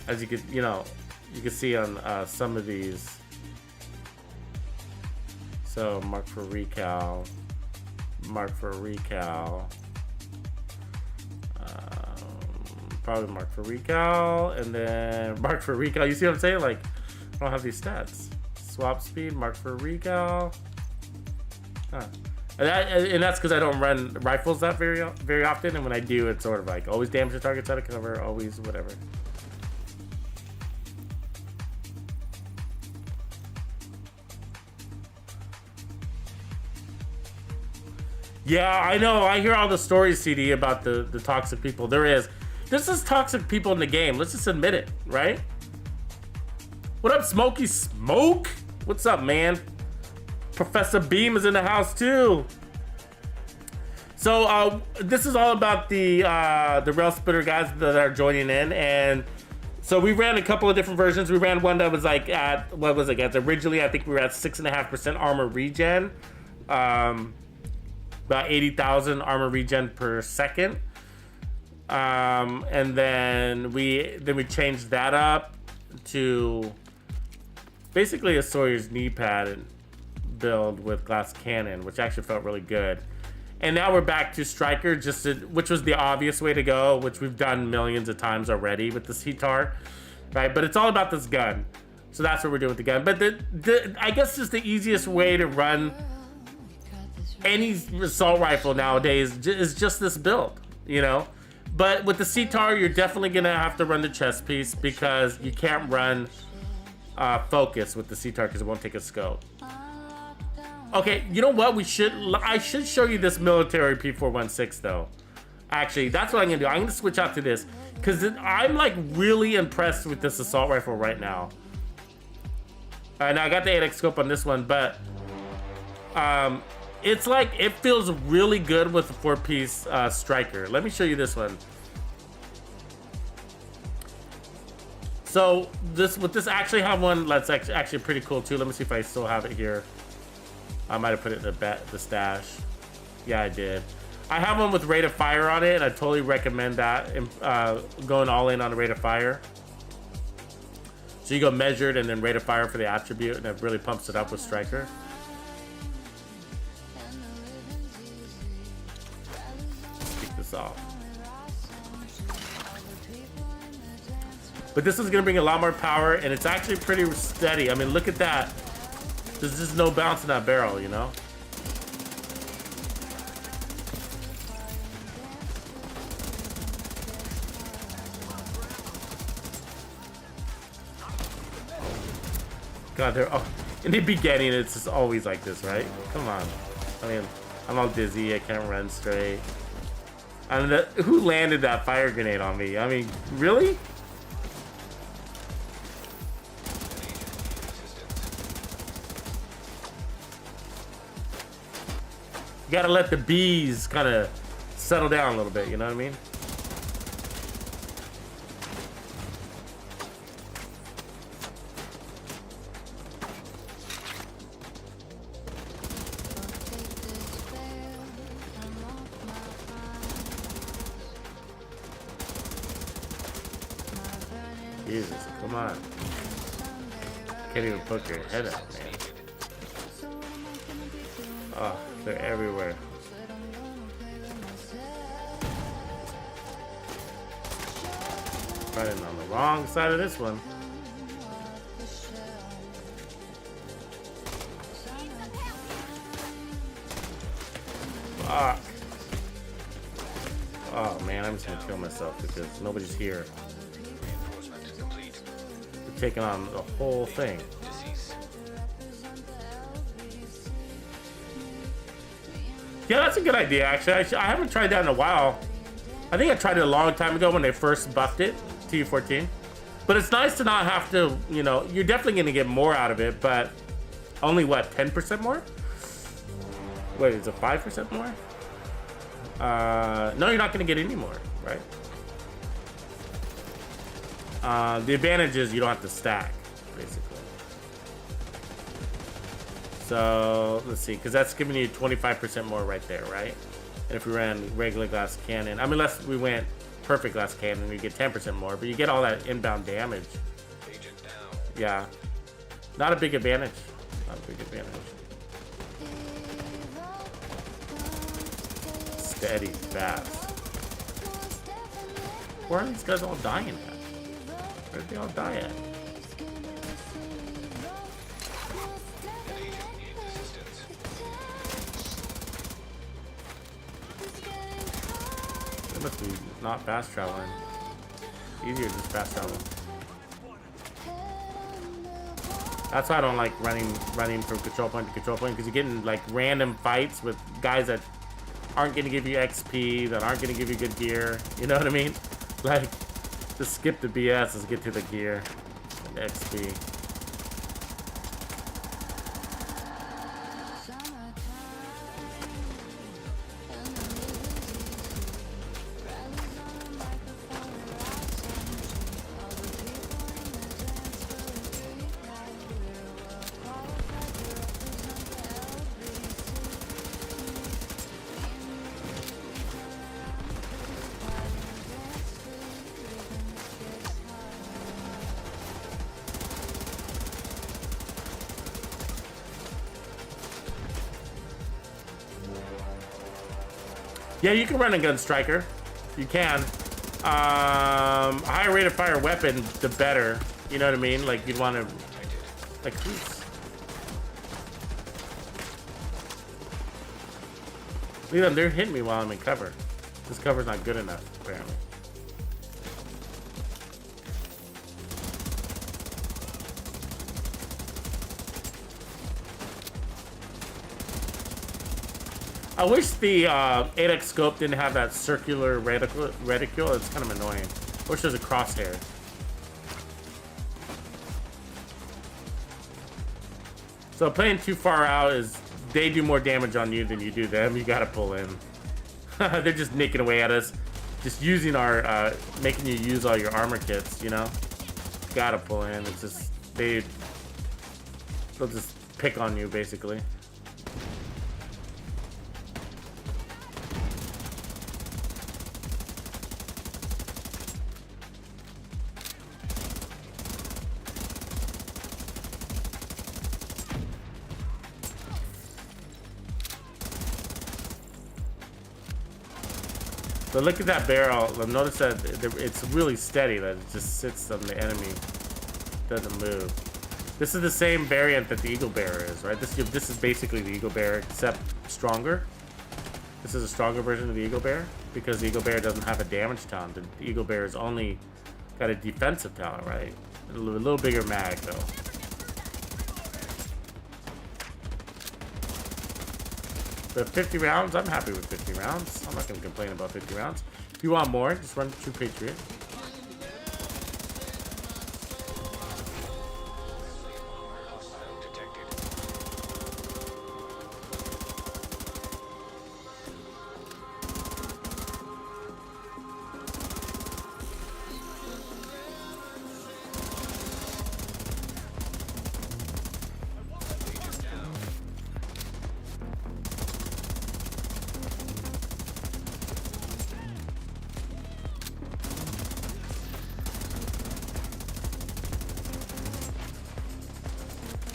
As you could, you can see on some of these. So mark for recal. Mark for recal. Probably mark for recal, and then mark for recal. You see what I'm saying? Like, I don't have these stats. Swap speed, mark for recal. Huh. And that's because I don't run rifles that very often, and when I do, it's sort of like always damage the targets out of cover, always whatever. Yeah, I know. I hear all the stories, CD, about the toxic people. There's toxic people in the game. Let's just admit it, right? What up, Smokey Smoke? What's up, man? Professor Beam is in the house too. So this is all about the Railsplitter guys that are joining in, and so we ran a couple of different versions. We ran one that was like at originally I think we were at 6.5% armor regen. About 80,000 armor regen per second, and then we changed that up to basically a Sawyer's knee pad build with glass cannon, which actually felt really good. And now we're back to Striker, which was the obvious way to go, which we've done millions of times already with the Ctar, right? But it's all about this gun, so that's what we're doing with the gun. But I guess just the easiest way to run any assault rifle nowadays is just this build, you know. But with the Ctar, you're definitely gonna have to run the chest piece because you can't run focus with the Ctar because it won't take a scope. Okay, you know what? I should show you this military P416 though. Actually, that's what I'm gonna do. I'm gonna switch out to this because I'm like really impressed with this assault rifle right now. And I got the 8x scope on this one, but it's like, it feels really good with the 4-piece Striker. Let me show you this one. So this actually have one that's actually pretty cool too. Let me see if I still have it here. I might have put it in the stash. Yeah, I did. I have one with rate of fire on it, and I totally recommend that. Going all in on the rate of fire. So you go measured and then rate of fire for the attribute, and it really pumps it up with Striker. This off. But this is gonna bring a lot more power, and it's actually pretty steady. I mean, look at that. There's just no bounce in that barrel, you know? God, in the beginning, it's just always like this, right? Come on. I mean, I'm all dizzy. I can't run straight. I mean, who landed that fire grenade on me? I mean, really? You gotta let the bees kind of settle down a little bit, you know what I mean? Jesus, come on. Can't even poke your head out, man. Oh, they're everywhere. Running on the wrong side of this one. Fuck. Oh man, I'm just gonna kill myself because nobody's here. Reinforcement complete. We're taking on the whole thing. Deceased. Yeah, that's a good idea, actually. I haven't tried that in a while. I think I tried it a long time ago when they first buffed it, TU14. But it's nice to not have to, you know, you're definitely going to get more out of it, but only, what, 10% more? Wait, is it 5% more? No, you're not going to get any more, right? The advantage is you don't have to stack, basically. So let's see, because that's giving you 25% more right there, right? And if we ran regular glass cannon, I mean, unless we went perfect glass cannon, you get 10% more, but you get all that inbound damage. Agent down. Yeah, not a big advantage. Not a big advantage. Steady, fast. Where are these guys all dying at? Where did they all die at? An agent needs assistance. They must be not fast traveling. Easier just fast traveling. That's why I don't like running from control point to control point, because you're getting like random fights with guys that aren't going to give you XP, that aren't going to give you good gear. You know what I mean? Like, just skip the BS, let's get to the gear and XP. Yeah, you can run a gun striker. You can. Higher rate of fire weapon, the better. You know what I mean? Like, you'd want to... Like, who's... Look at them, they're hitting me while I'm in cover. This cover's not good enough, apparently. I wish the 8x scope didn't have that circular reticule. It's kind of annoying. I wish there's a crosshair. So playing too far out is they do more damage on you than you do them. You gotta pull in. They're just nicking away at us. Just using our, making you use all your armor kits, you know? Gotta pull in. It's just, they'll just pick on you, basically. But look at that barrel. Notice that it's really steady, that it just sits on the enemy. Doesn't move. This is the same variant that the Eagle Bearer is, right? This is basically the Eagle Bearer, except stronger. This is a stronger version of the Eagle Bearer, because the Eagle Bearer doesn't have a damage talent. The Eagle Bearer is only got a defensive talent, right? A little bigger mag, though. But 50 rounds, I'm happy with 50 rounds. I'm not going to complain about 50 rounds. If you want more, just run True Patriot. Hostile detected. Agent down.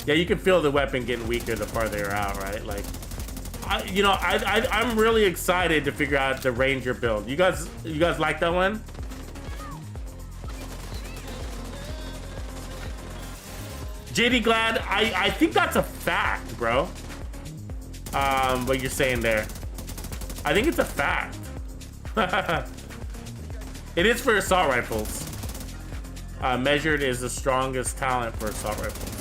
Yeah, you can feel the weapon getting weaker the farther you're out, right? Like, I'm really excited to figure out the Ranger build. You guys like that one? JD Glad, I think that's a fact, bro. What you're saying there. I think it's a fact. It is for assault rifles. Measured is the strongest talent for assault rifles.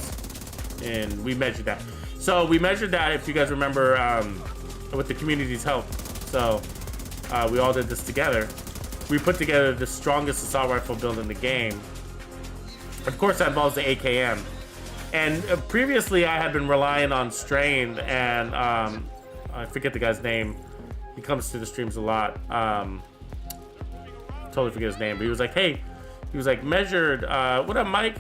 And we measured that. So we measured that, if you guys remember, with the community's help. So we all did this together. We put together the strongest assault rifle build in the game. Of course, that involves the AKM. And previously, I had been relying on Strain, and I forget the guy's name. He comes to the streams a lot. Totally forget his name, but he was like, hey, he was like, measured, what up, Mike?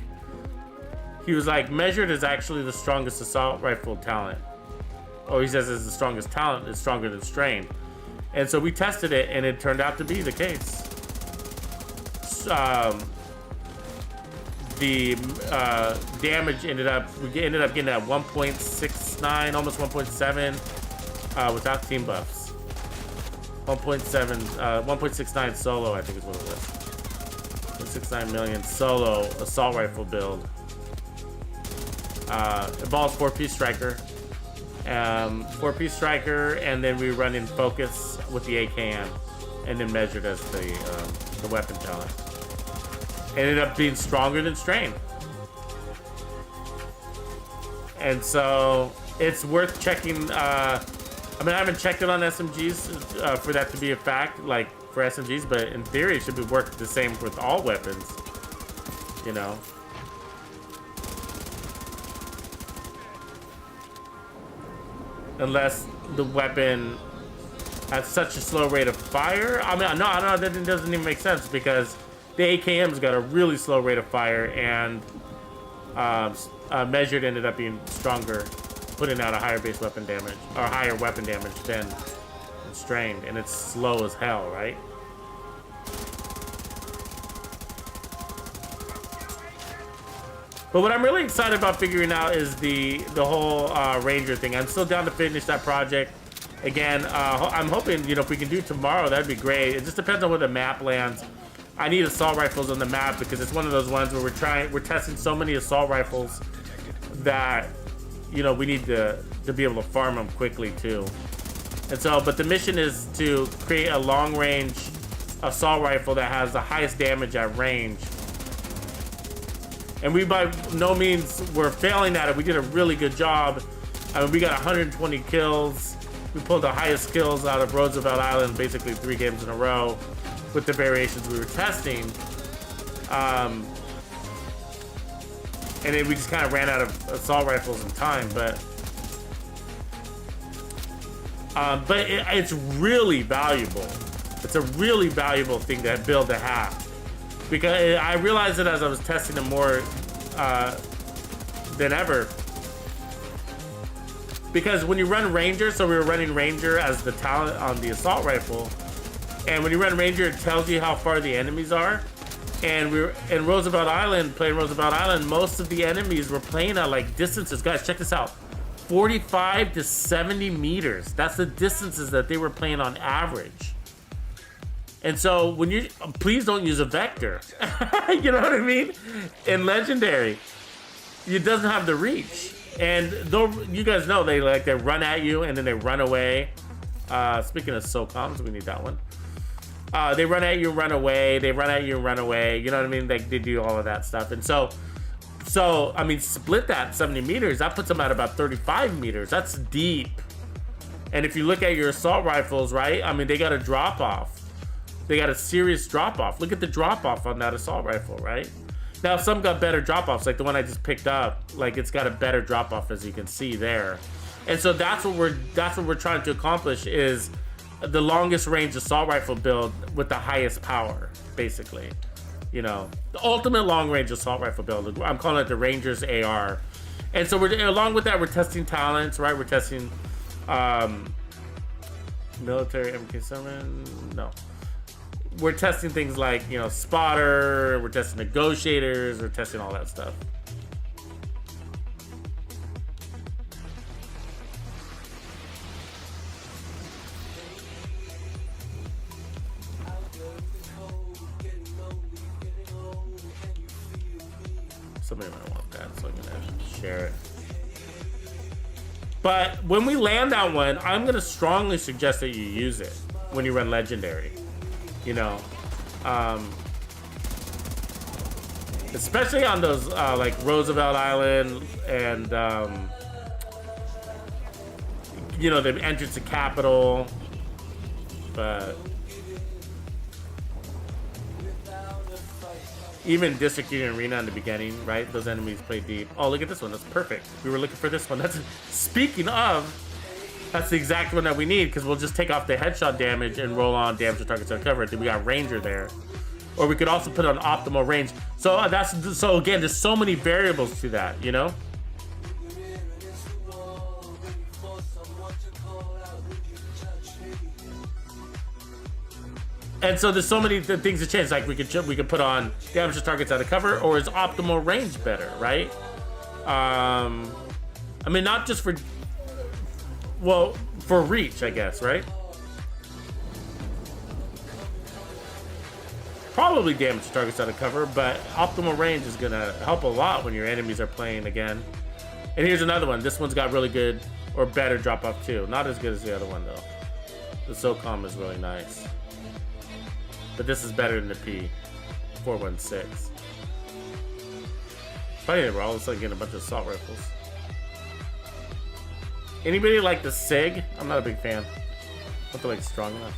He was like, measured is actually the strongest assault rifle talent. Or he says it's the strongest talent, it's stronger than Strain. And so we tested it, and it turned out to be the case. The damage we ended up getting at 1.69, almost 1.7 without team buffs. 1.69 solo, I think is what it was. 1.69 million solo assault rifle build. Involves 4-piece striker. 4-piece striker, and then we run in focus with the AKM, and then measured as the weapon talent. Ended up being stronger than Strain. And so it's worth checking. I mean, I haven't checked it on SMGs for that to be a fact, like for SMGs, but in theory, it should be work the same with all weapons, you know. Unless the weapon has such a slow rate of fire. I mean, no, that doesn't even make sense, because the AKM's got a really slow rate of fire, and measured ended up being stronger, putting out a higher base weapon damage, or higher weapon damage than Strained, and it's slow as hell, right? But what I'm really excited about figuring out is the whole Ranger thing. I'm still down to finish that project. Again, I'm hoping, you know, if we can do tomorrow, that'd be great. It just depends on where the map lands. I need assault rifles on the map, because it's one of those ones where we're testing so many assault rifles that, you know, we need to be able to farm them quickly too. And so, but the mission is to create a long range assault rifle that has the highest damage at range. And we by no means were failing at it. We did a really good job. I mean, we got 120 kills. We pulled the highest kills out of Roosevelt Island basically 3 games in a row with the variations we were testing. And then we just kind of ran out of assault rifles in time, but it's really valuable. It's a really valuable thing to build to have, because I realized it as I was testing it more than ever. Because when you run Ranger, so we were running Ranger as the talent on the assault rifle, and when you run Ranger, it tells you how far the enemies are. And we were in Roosevelt Island, playing Roosevelt Island, most of the enemies were playing at like distances. Guys, check this out. 45 to 70 meters. That's the distances that they were playing on average. And so when you, please don't use a vector. You know what I mean? In Legendary, it doesn't have the reach. And though you guys know they run at you and then they run away. Speaking of SOCOMs, we need that one. They run at you, run away. They run at you, run away. You know what I mean? They do all of that stuff. And so I mean, split that 70 meters. That puts them at about 35 meters. That's deep. And if you look at your assault rifles, right? I mean, they got a drop off. They got a serious drop off. Look at the drop off on that assault rifle, right? Now, some got better drop offs, like the one I just picked up. Like, it's got a better drop off, as you can see there. And so that's what we're trying to accomplish, is the longest range assault rifle build with the highest power, basically. You know, the ultimate long range assault rifle build. I'm calling it the Ranger's AR. And so along with that, we're testing talents, right? We're testing military MK7. No. We're testing things like, you know, spotter. We're testing negotiators. We're testing all that stuff. Somebody might want that, so I'm gonna share it. But when we land on one, I'm gonna strongly suggest that you use it when you run legendary. You know, especially on those like Roosevelt Island and you know, the entrance to Capitol. But even District Union Arena in the beginning, right? Those enemies play deep. Oh, look at this one. That's perfect. We were looking for this one. That's speaking of, that's the exact one that we need, because we'll just take off the headshot damage and roll on damage to targets uncovered. Then we got Ranger there. Or we could also put on optimal range. So so again, there's so many variables to that, you know? And so there's so many things to change. Like we could put on damage to targets out of cover, or is optimal range better, right? I mean, not just for, well, for reach, I guess, right? Probably damage to targets out of cover, but optimal range is gonna help a lot when your enemies are playing again. And here's another one. This one's got really good or better drop off too. Not as good as the other one though. The SOCOM is really nice. But this is better than the P416. Funny that we're all of a sudden getting a bunch of assault rifles. Anybody like the SIG? I'm not a big fan. I don't feel like it's strong enough.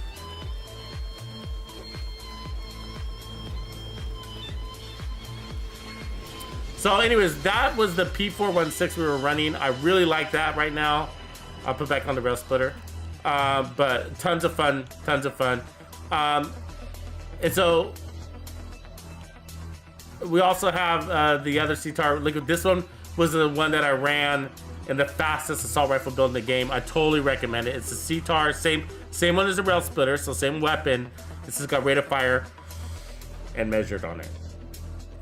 So anyways, that was the P416 we were running. I really like that right now. I'll put back on the Railsplitter. But tons of fun, tons of fun. And so we also have the other Ctar. Look, this one was the one that I ran in the fastest assault rifle build in the game. I totally recommend it. It's a Ctar, same one as the Railsplitter, so same weapon. This has got rate of fire and measured on it.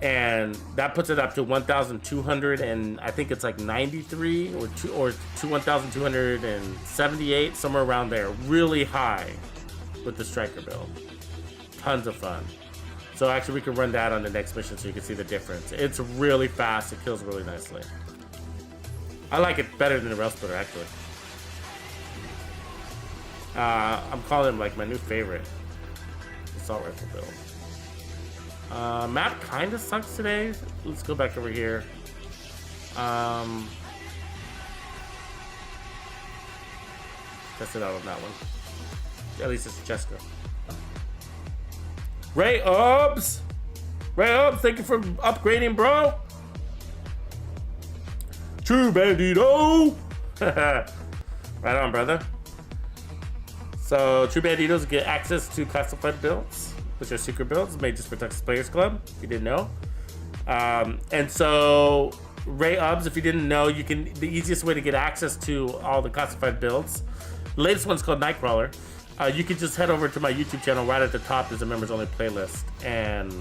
And that puts it up to 1,200 and I think it's like 93 or 1,278, somewhere around there. Really high with the striker build. Tons of fun. So actually we can run that on the next mission so you can see the difference. It's really fast. It kills really nicely. I like it better than the Railsplitter actually. I'm calling him like my new favorite assault rifle build. Map kind of sucks today. Let's go back over here. Test it out on that one. At least it's Jessica. Ray Ubbs, thank you for upgrading, bro. True Bandido. Right on, brother. So True Bandidos get access to classified builds, which are secret builds made just for Texas Players Club, if you didn't know. And so Ray Ubbs, if you didn't know, the easiest way to get access to all the classified builds, the latest one's called Nightcrawler. You can just head over to my YouTube channel. Right at the top there's a members only playlist, and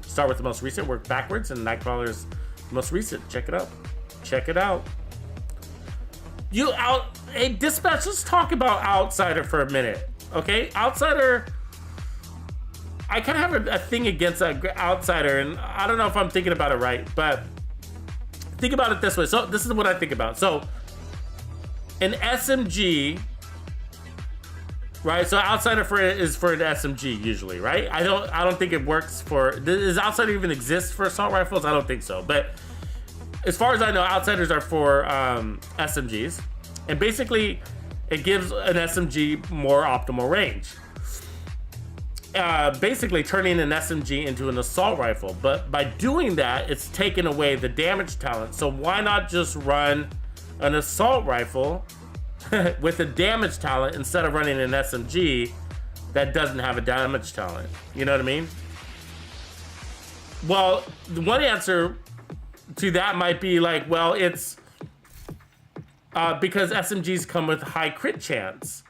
start with the most recent, work backwards, and Nightcrawler's the most recent. Check it out. Check it out. Hey, Dispatch, let's talk about Outsider for a minute, okay? Outsider, I kind of have a thing against Outsider, and I don't know if I'm thinking about it right, but think about it this way. So this is what I think about. So an SMG, right? So Outsider is for an SMG usually, right? I don't think it works for. Does Outsider even exist for assault rifles? I don't think so. But as far as I know, Outsiders are for SMGs, and basically it gives an SMG more optimal range. Basically turning an SMG into an assault rifle, but by doing that, it's taken away the damage talent. So why not just run an assault rifle with a damage talent instead of running an SMG that doesn't have a damage talent? You know what I mean? Well, one answer to that might be like, well, it's because SMGs come with high crit chance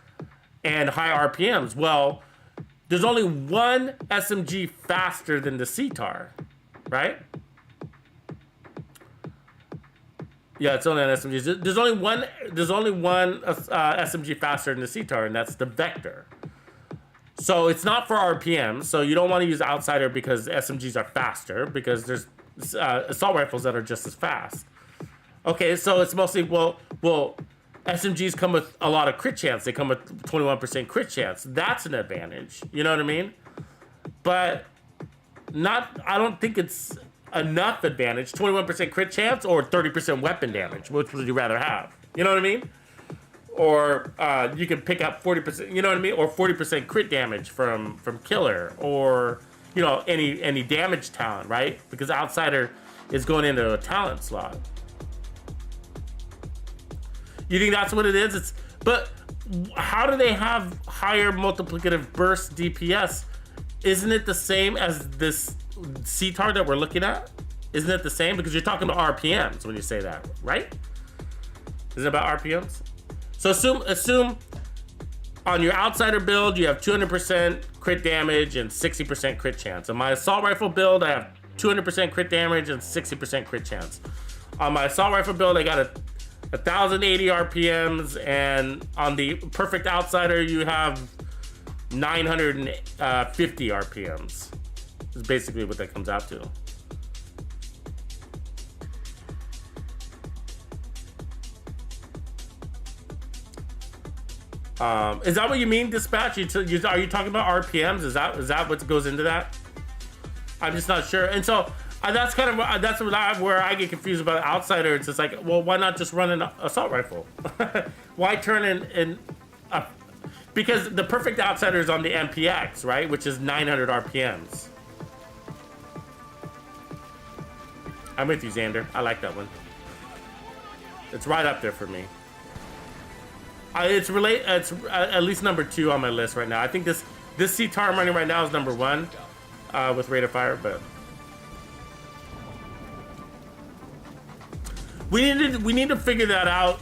and high RPMs. Well, there's only one SMG faster than the Ctar, right? Yeah, it's only an SMG. There's only one SMG faster than the Ctar, and that's the Vector. So it's not for RPM. So you don't want to use Outsider because SMGs are faster, because there's assault rifles that are just as fast. Okay, so it's mostly, well, SMGs come with a lot of crit chance. They come with 21% crit chance. That's an advantage. You know what I mean? But I don't think it's enough advantage. 21% crit chance or 30% weapon damage. Which would you rather have? You know what I mean? Or you can pick up 40%, you know what I mean? Or 40% crit damage from killer, or, you know, any damage talent, right? Because Outsider is going into a talent slot. You think that's what it is? But how do they have higher multiplicative burst DPS? Isn't it the same as this Ctar that we're looking at? Isn't it the same? Because you're talking about RPMs when you say that, right? Is it about RPMs? So assume on your Outsider build, you have 200% crit damage and 60% crit chance. On my Assault Rifle build, I have 200% crit damage and 60% crit chance. On my Assault Rifle build, I got 1,080 RPMs, and on the Perfect Outsider, you have 950 RPMs. Is basically what that comes out to. Is that what you mean, Dispatch? Are you talking about RPMs? Is that what goes into that? I'm just not sure. And so that's kind of where I get confused about Outsider. It's just like, well, why not just run an assault rifle? Why turn in because the Perfect Outsider is on the MPX, right? Which is 900 RPMs. I'm with you, Xander. I like that one. It's right up there for me. It's at least number 2 on my list right now. I think this Ctar I'm running right now is number 1 with rate of fire, but we need to figure that out.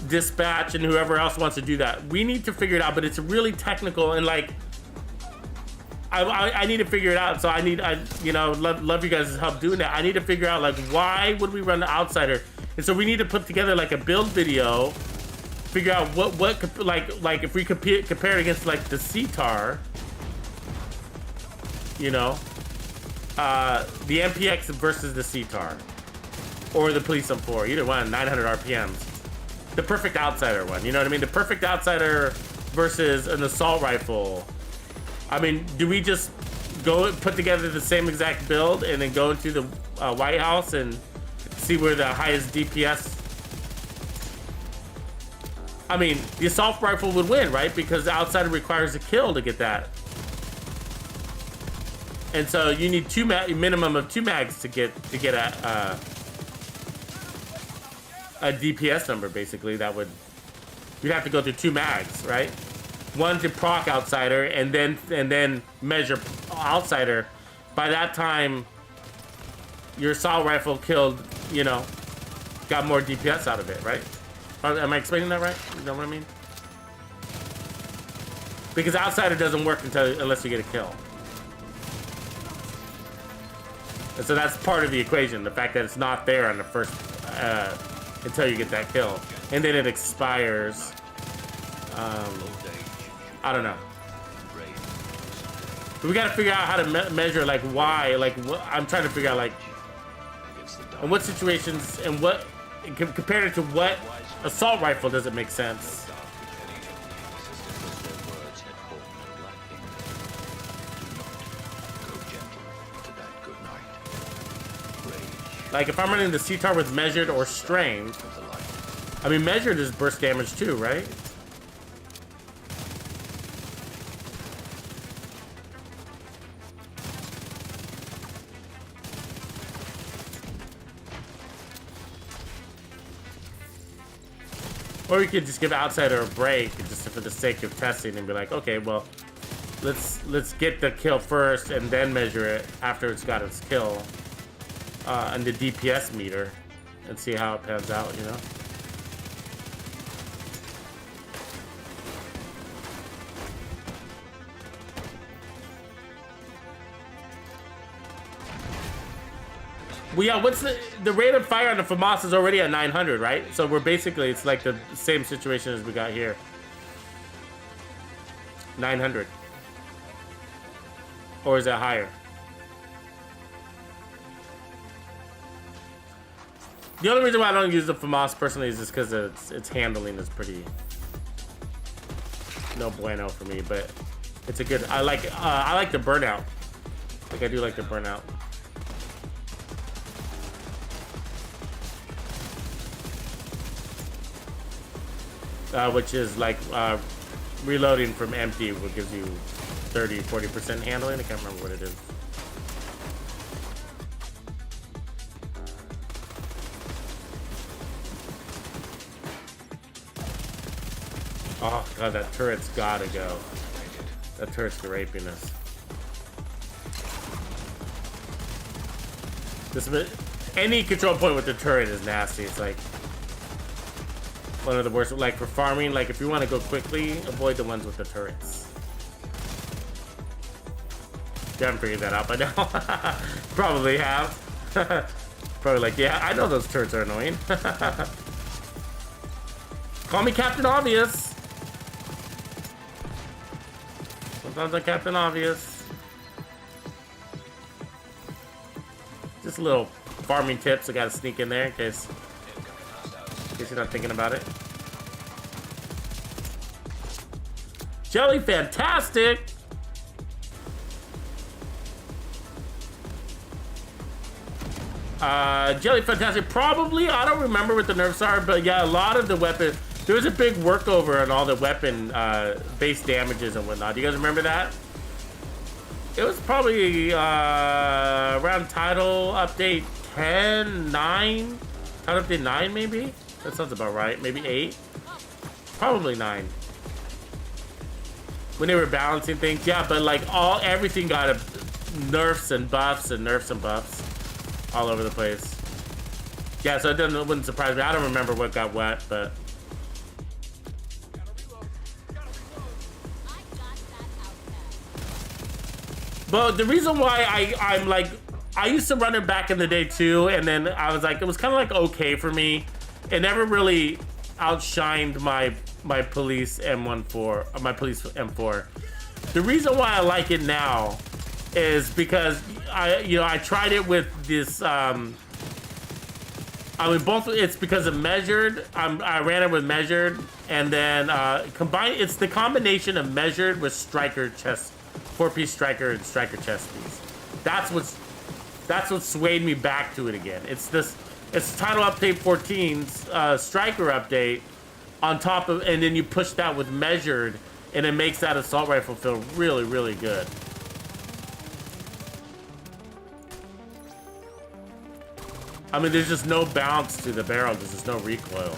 Dispatch and whoever else wants to do that, we need to figure it out. But it's really technical, and like I need to figure it out. So I love you guys' help doing that. I need to figure out like why would we run the Outsider, and so we need to put together like a build video. Figure out what like if we compare it against like the Ctar, you know, the MPX versus the Ctar, or the Police M4, either one, 900 RPMs. The Perfect Outsider one, you know what I mean? The Perfect Outsider versus an assault rifle. I mean, do we just go put together the same exact build and then go into the White House and see where the highest DPS? I mean, the assault rifle would win, right? Because the Outsider requires a kill to get that. And so you need minimum of 2 mags to get a DPS number, basically. You'd have to go through 2 mags, right? One to proc Outsider, and then measure Outsider. By that time, your assault rifle killed, you know, got more DPS out of it, right? Am I explaining that right? You know what I mean? Because Outsider doesn't work unless you get a kill. And so that's part of the equation, the fact that it's not there on the first, until you get that kill. And then it expires. I don't know. But we gotta figure out how to measure, like, why, like, I'm trying to figure out, like, in what situations, and what, compared it to what assault rifle does it make sense? Like, if I'm running the Ctar with measured or strained, I mean, measured is burst damage too, right? Or you could just give Outsider a break just for the sake of testing and be like, okay, well, let's get the kill first and then measure it after it's got its kill on the DPS meter and see how it pans out, you know? Well, yeah, what's the rate of fire on the Famas is already at 900, right? So we're basically, it's like the same situation as we got here. 900. Or is that higher? The only reason why I don't use the Famas personally is just because its handling is pretty no bueno for me. But it's a good. I like the burnout. Like I do like the burnout. Which is like reloading from empty, what gives you 30-40% handling. I can't remember what it is. Oh god, that turret's gotta go. That turret's raping us. Any control point with the turret is nasty. It's like one of the worst. Like for farming, like if you want to go quickly, avoid the ones with the turrets. You haven't figured that out by now. Probably have. Probably like, yeah, I know those turrets are annoying. Call me Captain Obvious. Sometimes I'm Captain Obvious. Just a little farming tips I gotta sneak in there in case you're not thinking about it. Jelly fantastic! Jelly fantastic, probably, I don't remember what the nerfs are, but yeah, a lot of the weapon, there was a big workover on all the weapon base damages and whatnot. Do you guys remember that? It was probably around title update 10, 9? Title update 9 maybe? That sounds about right. Maybe 8? Probably 9. When they were balancing things. Yeah, but like everything got nerfs and buffs and nerfs and buffs all over the place. Yeah, so it wouldn't surprise me. I don't remember what got what, but the reason why I'm like, I used to run it back in the day too, and then I was like, it was kind of like okay for me. It never really outshined my police M14, my police M4. The reason why I like it now is because I tried it with this. I mean, both. It's because of measured. I ran it with measured, and then combined. It's the combination of measured with striker chest, 4-piece striker and striker chest piece. That's what swayed me back to it again. It's title update 14's striker update on top of, and then you push that with measured, and it makes that assault rifle feel really, really good. I mean, there's just no bounce to the barrel because there's no recoil.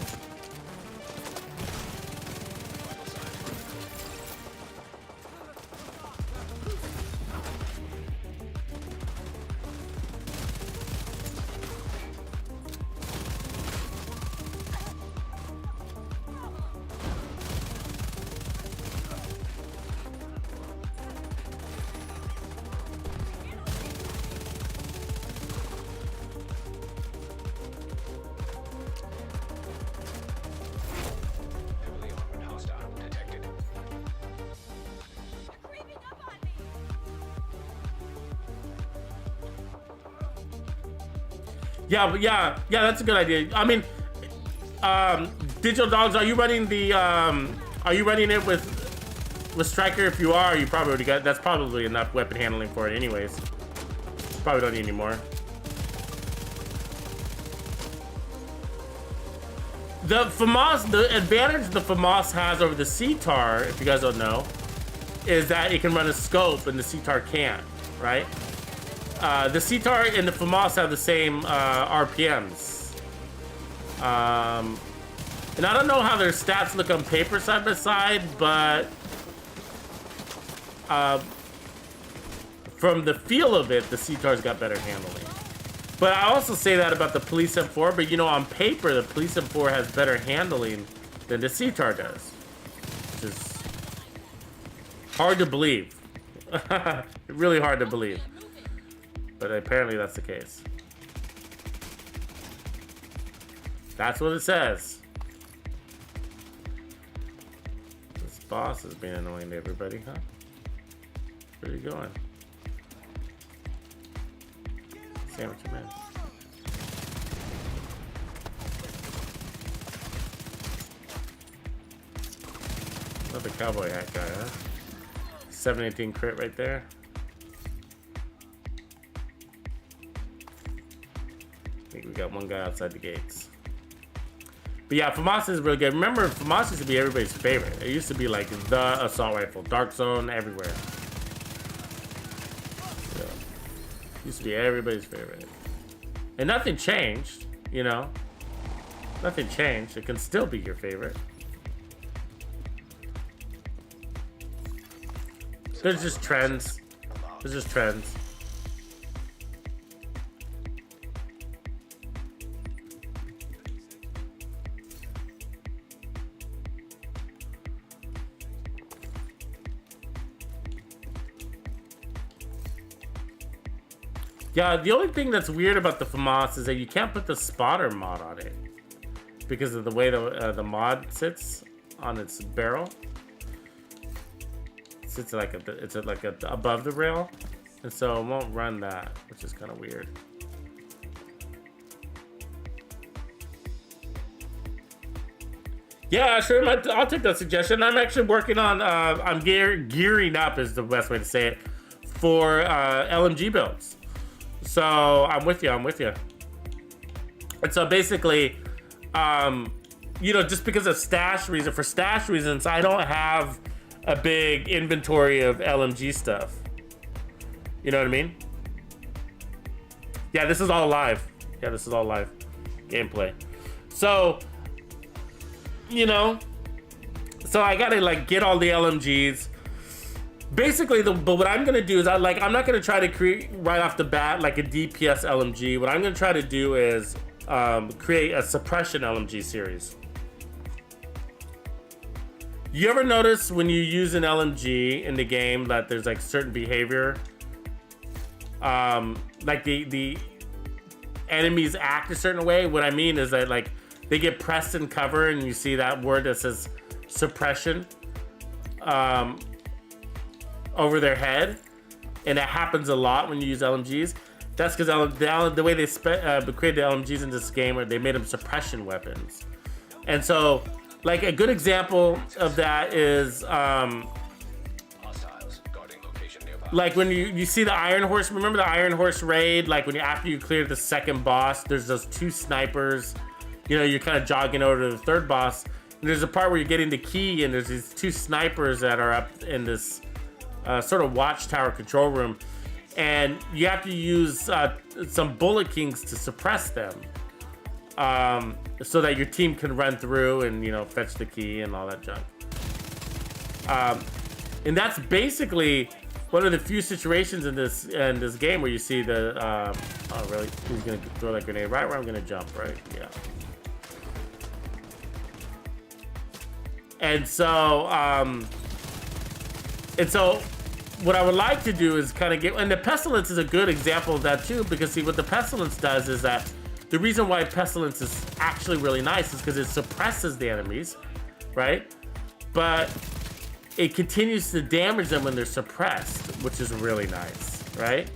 Yeah, that's a good idea. I mean, Digital Dogs, are you running it with Striker? If you are, you probably already got, that's probably enough weapon handling for it anyways. Probably don't need any more. The Famas, the advantage the Famas has over the Ctar, if you guys don't know, is that it can run a scope and the Ctar can't, right? The Ctar and the Famas have the same RPMs. And I don't know how their stats look on paper side by side, but from the feel of it, the Ctar's got better handling. But I also say that about the Police M4, but you know, on paper, the Police M4 has better handling than the Ctar does. Which is hard to believe. Really hard to believe. But apparently that's the case. That's what it says. This boss is being annoying to everybody, huh? Where are you going? Sandwich him in. Another cowboy hat guy, huh? 718 crit right there. I think we got one guy outside the gates. But yeah, Famas is really good. Remember, Famas used to be everybody's favorite. It used to be like the assault rifle, Dark Zone, everywhere. Yeah. Used to be everybody's favorite. And nothing changed, you know? Nothing changed. It can still be your favorite. There's just trends. There's just trends. Yeah, the only thing that's weird about the Famas is that you can't put the spotter mod on it because of the way the mod sits on its barrel. It sits like above the rail, and so it won't run that, which is kind of weird. Yeah, sure. I'll take that suggestion. I'm actually working on. I'm gearing up is the best way to say it for LMG builds. So I'm with you. And so basically, you know, just because of stash reasons, I don't have a big inventory of LMG stuff. You know what I mean? Yeah, this is all live. Yeah, this is all live gameplay. So, you know, so I gotta like get all the LMGs. Basically, but what I'm gonna do is I'm not gonna try to create right off the bat like a DPS LMG. What I'm gonna try to do is create a suppression LMG series. You ever notice when you use an LMG in the game that there's like certain behavior, like the enemies act a certain way? What I mean is that like they get pressed in cover, and you see that word that says suppression over their head, and it happens a lot when you use LMGs. That's because the way they created the LMGs in this game, where they made them suppression weapons. And so, like a good example of that is, Hostiles guarding location nearby. like when you see the Iron Horse. Remember the Iron Horse raid? Like when after you clear the second boss, there's those two snipers. You know, you're kind of jogging over to the third boss, and there's a part where you're getting the key, and there's these two snipers that are up in this sort of watchtower control room, and you have to use some bullet kings to suppress them, so that your team can run through and, you know, fetch the key and all that junk. And that's basically one of the few situations in this game where you see the oh really? He's gonna throw that grenade right where I'm gonna jump, right? Yeah. And so what I would like to do is kind of get, and the Pestilence is a good example of that too, because see what the Pestilence does is that the reason why Pestilence is actually really nice is because it suppresses the enemies, right? But it continues to damage them when they're suppressed, which is really nice, right?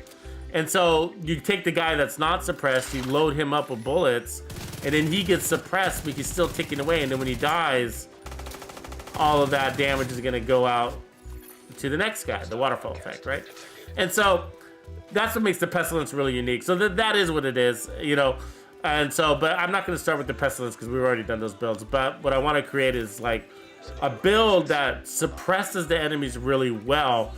And so you take the guy that's not suppressed, you load him up with bullets, and then he gets suppressed, but he's still ticking away, and then when he dies, all of that damage is gonna go out to the next guy, the waterfall effect, right? And so that's what makes the Pestilence really unique. So that is what it is, you know. And so, but I'm not gonna start with the Pestilence because we've already done those builds. But what I want to create is like a build that suppresses the enemies really well,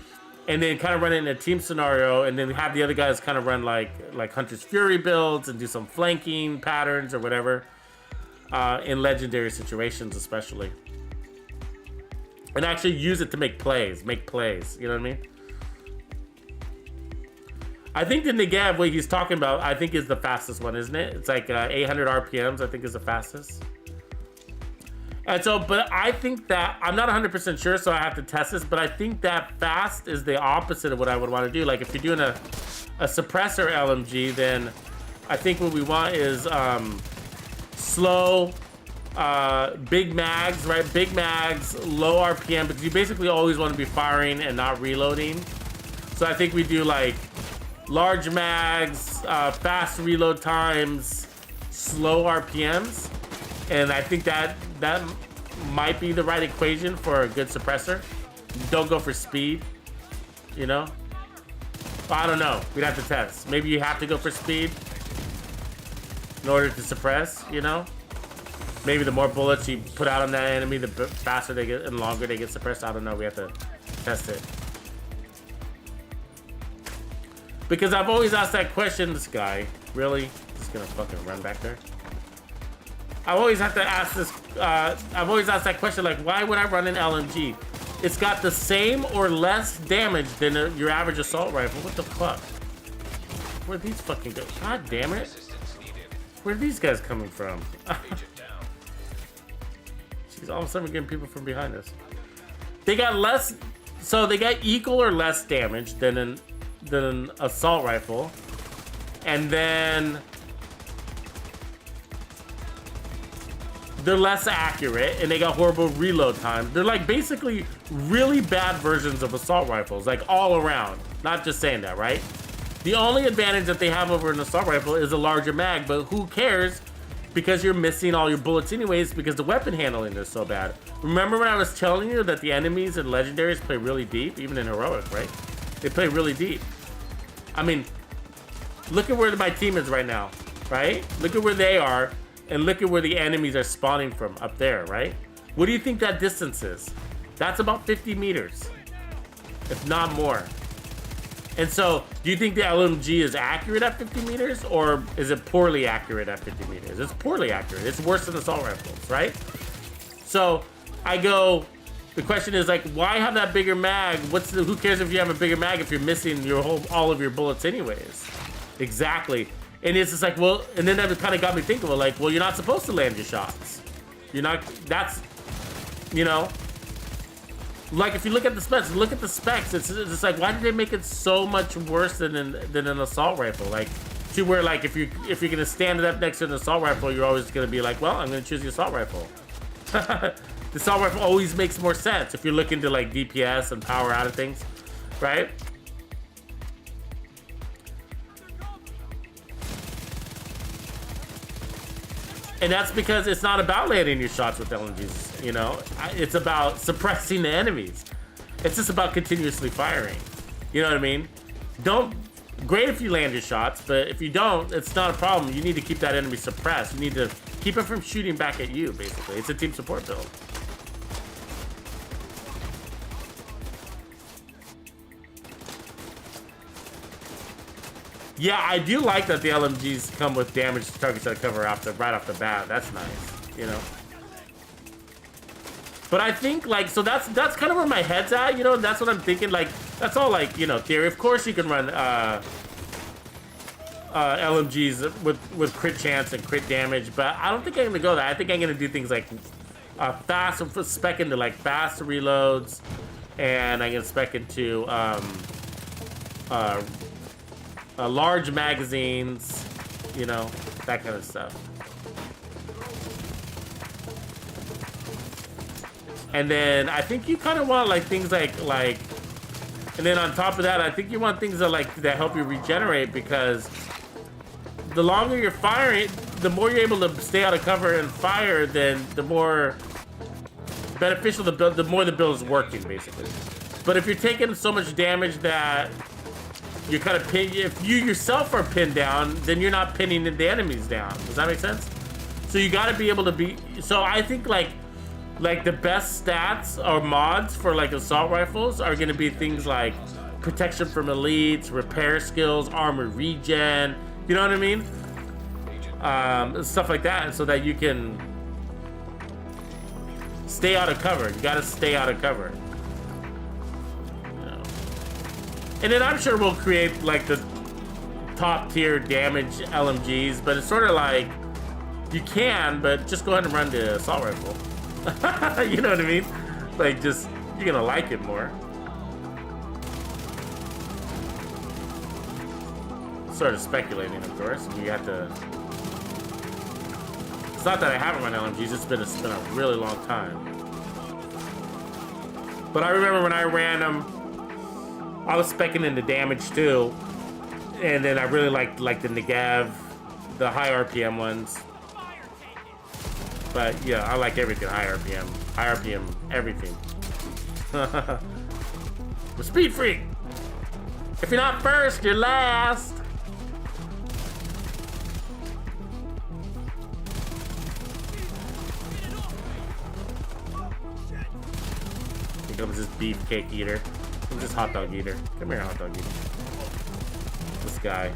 and then kind of run it in a team scenario, and then have the other guys kind of run like Hunter's Fury builds and do some flanking patterns or whatever in legendary situations, especially. And actually use it to make plays, you know what I mean? I think the Negev, what he's talking about, I think is the fastest one, isn't it? It's like 800 RPMs, I think is the fastest. And so, but I think that, I'm not 100% sure, so I have to test this, but I think that fast is the opposite of what I would want to do. Like if you're doing a suppressor LMG, then I think what we want is slow, big mags, right? Big mags, low RPM, because you basically always want to be firing and not reloading. So I think we do like large mags, fast reload times, slow RPMs, and I think that might be the right equation for a good suppressor. Don't go for speed, you know? I don't know. We'd have to test. Maybe you have to go for speed in order to suppress, you know? Maybe the more bullets you put out on that enemy, the faster they get and longer they get suppressed. I don't know. We have to test it. Because I've always asked that question. This guy, really? Just gonna fucking run back there? I always have to ask this. I've always asked that question, like, why would I run an LMG? It's got the same or less damage than your average assault rifle. What the fuck? Where are these fucking guys? God damn it! Where are these guys coming from? Jeez, all of a sudden we're getting people from behind us. They got less, so they got equal or less damage than an assault rifle, and then they're less accurate, and they got horrible reload time. They're like basically really bad versions of assault rifles, like all around. Not just saying that, right? The only advantage that they have over an assault rifle is a larger mag, but who cares? Because you're missing all your bullets anyways, because the weapon handling is so bad. Remember when I was telling you that the enemies and legendaries play really deep, even in heroic, right? They play really deep. I mean, look at where my team is right now, right? Look at where they are, and look at where the enemies are spawning from up there, right? What do you think that distance is? That's about 50 meters, if not more. And so, do you think the LMG is accurate at 50 meters, or is it poorly accurate at 50 meters? It's poorly accurate. It's worse than assault rifles, right? So, I go, the question is like, why have that bigger mag? Who cares if you have a bigger mag if you're missing all of your bullets anyways? Exactly. And it's just like, well, and then that kind of got me thinking, well, like, well, you're not supposed to land your shots. You're not, that's, you know, like if you look at the specs, it's just like, why did they make it so much worse than an assault rifle? Like, to where like, if you're gonna stand it up next to an assault rifle, you're always gonna be like, well, I'm gonna choose the assault rifle. The assault rifle always makes more sense if you're looking to like DPS and power out of things, right? And that's because it's not about landing your shots with LMGs, you know? It's about suppressing the enemies. It's just about continuously firing. You know what I mean? Great if you land your shots, but if you don't, it's not a problem. You need to keep that enemy suppressed. You need to keep it from shooting back at you, basically. It's a team support build. Yeah, I do like that the LMGs come with damage to targets that cover right off the bat. That's nice, you know. But I think like, so that's kind of where my head's at, you know. That's what I'm thinking. Like, that's all like, you know, theory. Of course, you can run LMGs with crit chance and crit damage, but I don't think I'm gonna go that. I think I'm gonna do things like fast spec into like fast reloads, and I'm gonna spec into large magazines, you know, that kind of stuff. And then I think you kind of want like things like, and then on top of that, I think you want things that help you regenerate, because the longer you're firing, the more you're able to stay out of cover and fire, then the more beneficial the build, the more the build is working, basically. But if you're taking so much damage that you're kind of pinned, if you yourself are pinned down, then you're not pinning the enemies down. Does that make sense? So you got to be able to be. So I think like the best stats or mods for like assault rifles are going to be things like protection from elites, repair skills, armor regen. You know what I mean? Stuff like that, so that you can stay out of cover. You got to stay out of cover. And then I'm sure we'll create like the top tier damage LMGs, but it's sort of like, you can, but just go ahead and run the assault rifle. You know what I mean? Like, just, you're gonna like it more. Sort of speculating, of course. You have to. It's not that I haven't run LMGs, it's been a really long time. But I remember when I ran them, I was specking into damage too, and then I really liked the Negev, the high RPM ones. But yeah, I like everything high RPM. High RPM, everything. We're speed freak. If you're not first, you're last. Here comes this beefcake eater. Come this hot dog eater. Come here, hot dog eater. This guy.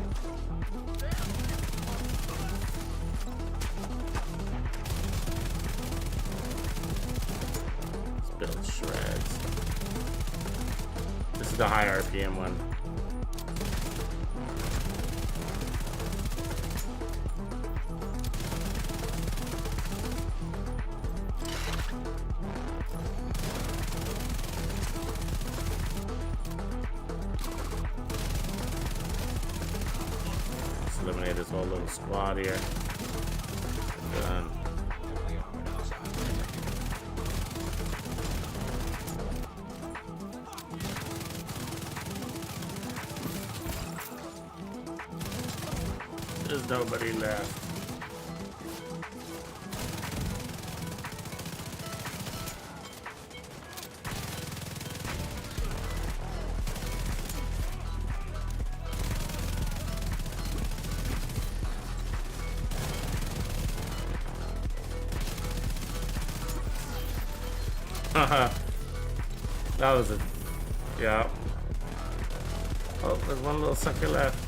Let's build shreds. This is the high RPM one. Eliminate this whole little squad here. Done. There's nobody left. That was a, yeah. Oh, there's one little sucker left.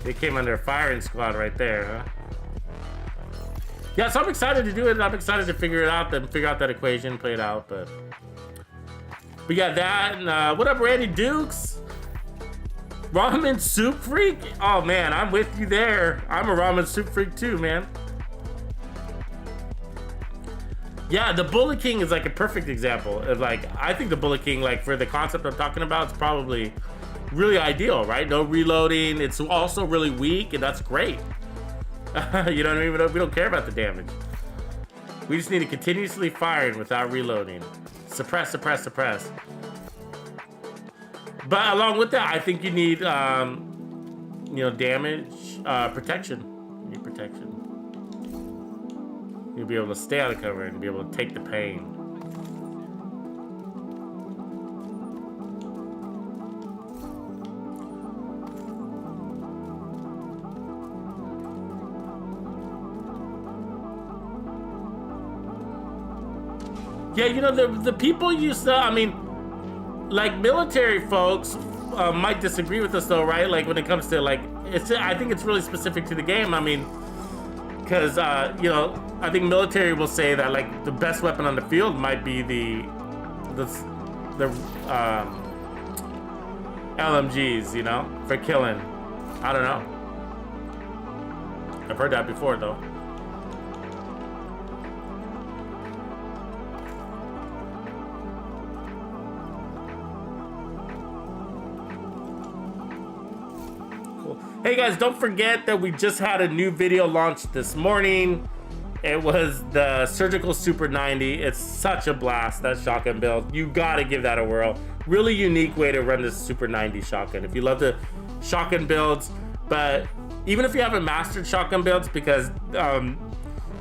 They came under a firing squad right there, huh? Yeah, so I'm excited to do it. I'm excited to figure it out, then figure out that equation, play it out. But we got that. And what up, Randy Dukes? Ramen soup freak? Oh man, I'm with you there. I'm a ramen soup freak too, man. Yeah, the Bullet King is like a perfect example of like, I think the Bullet King, like for the concept I'm talking about, it's probably really ideal, right? No reloading. It's also really weak, and that's great. You know what I mean? We don't care about the damage. We just need to continuously firing without reloading. Suppress, suppress, suppress. But along with that, I think you need, you know, damage, protection. You need protection. You'll be able to stay out of cover and be able to take the pain. Yeah, you know, the people used to, I mean, like military folks might disagree with us though, right? Like when it comes to like, I think it's really specific to the game. I mean, because, you know, I think military will say that like the best weapon on the field might be the LMGs, you know, for killing. I don't know. I've heard that before though. Hey guys, don't forget that we just had a new video launched this morning. It was the Surgical Super 90. It's such a blast, that shotgun build. You gotta give that a whirl. Really unique way to run this Super 90 shotgun. If you love the shotgun builds, but even if you haven't mastered shotgun builds, because they're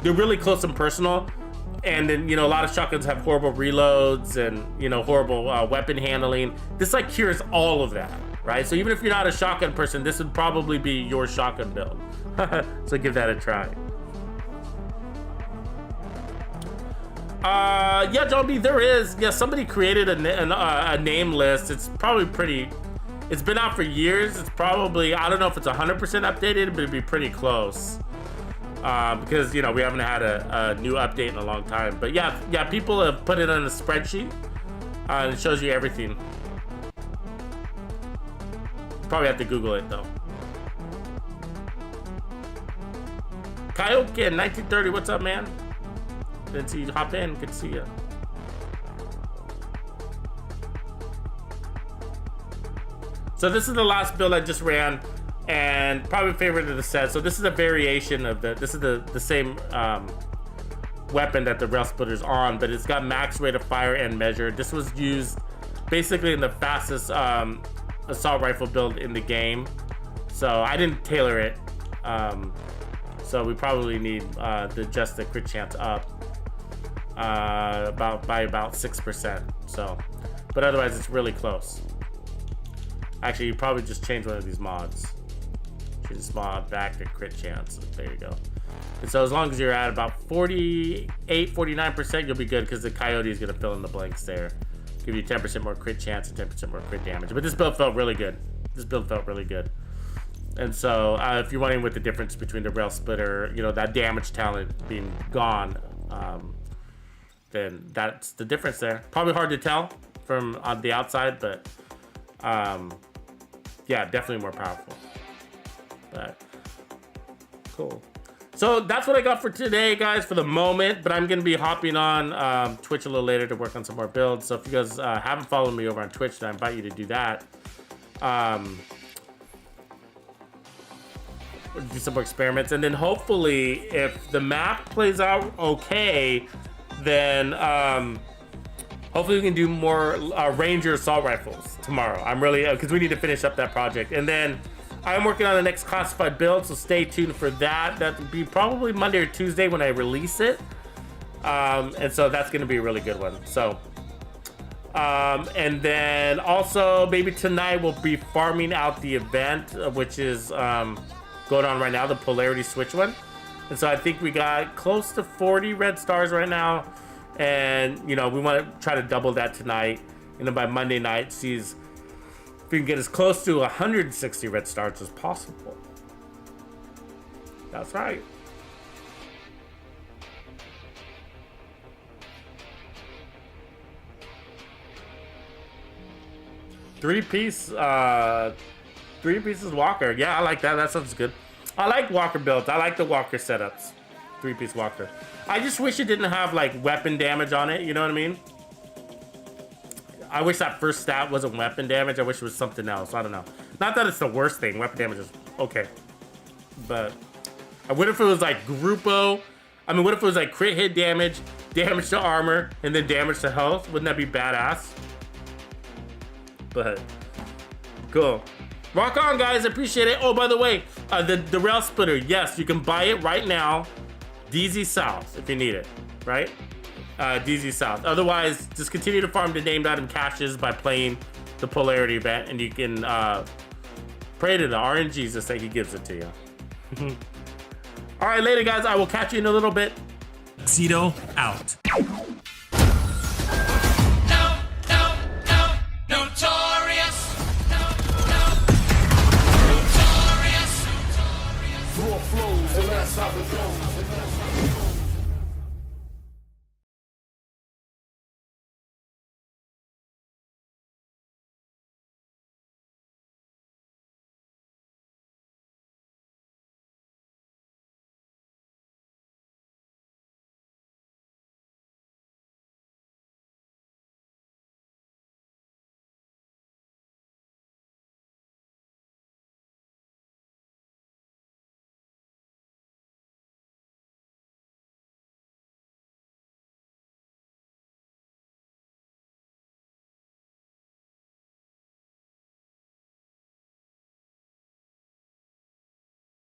really close and personal, and then, you know, a lot of shotguns have horrible reloads and, you know, horrible weapon handling. This like cures all of that. Right, so even if you're not a shotgun person, this would probably be your shotgun build. So give that a try. Yeah, John B, there is. Yeah, somebody created a name list. It's probably pretty. It's been out for years. It's probably, I don't know if it's 100% updated, but it'd be pretty close. Because, you know, we haven't had a new update in a long time. But yeah, people have put it on a spreadsheet. And it shows you everything. Probably have to Google it though. Kaioken 1930, what's up, man? Didn't see you hop in. Good to see you. So this is the last build I just ran, and probably favorite of the set. So this is a variation of this is the same weapon that the Railsplitter's on, but it's got max rate of fire and measure. This was used basically in the fastest assault rifle build in the game, so I didn't tailor it, so we probably need to adjust the crit chance up. by about 6%. So, but otherwise it's really close. Actually, you probably just change one of these mods. Change this mod back to crit chance. There you go. And so as long as you're at about 48, 49%, you'll be good because the coyote is going to fill in the blanks there. Give you 10% more crit chance and 10% more crit damage. But this build felt really good. This build felt really good. And so if you're wondering what the difference between the Railsplitter, you know, that damage talent being gone, then that's the difference there. Probably hard to tell from on the outside, but yeah, definitely more powerful. But cool. So that's what I got for today, guys, for the moment. But I'm going to be hopping on Twitch a little later to work on some more builds. So if you guys haven't followed me over on Twitch, then I invite you to do that. Do some more experiments. And then hopefully, if the map plays out okay, then hopefully we can do more Ranger assault rifles tomorrow. I'm really, because we need to finish up that project. And then I'm working on the next classified build, so stay tuned for that. That will be probably Monday or Tuesday when I release it. And so that's going to be a really good one. So, and then also maybe tonight we'll be farming out the event, which is going on right now, the polarity switch one. And so I think we got close to 40 red stars right now. And, you know, we want to try to double that tonight. And then by Monday night, see if we can get as close to 160 red stars as possible. That's right. Three pieces walker. Yeah, I like that. That sounds good. I like walker builds. I like the walker setups. 3-piece walker. I just wish it didn't have like weapon damage on it. You know what I mean? I wish that first stat wasn't weapon damage. I wish it was something else. I don't know. Not that it's the worst thing. Weapon damage is okay. But what if it was like Grupo? I mean, what if it was like crit hit damage, damage to armor, and then damage to health? Wouldn't that be badass? But cool. Rock on, guys. I appreciate it. Oh, by the way, the Railsplitter. Yes, you can buy it right now. DZ South if you need it, right? DZ South. Otherwise, just continue to farm the named item caches by playing the polarity event, and you can pray to the RNGs to say he gives it to you. All right, later, guys. I will catch you in a little bit. Tuxedo out. Flows, and that's how it goes.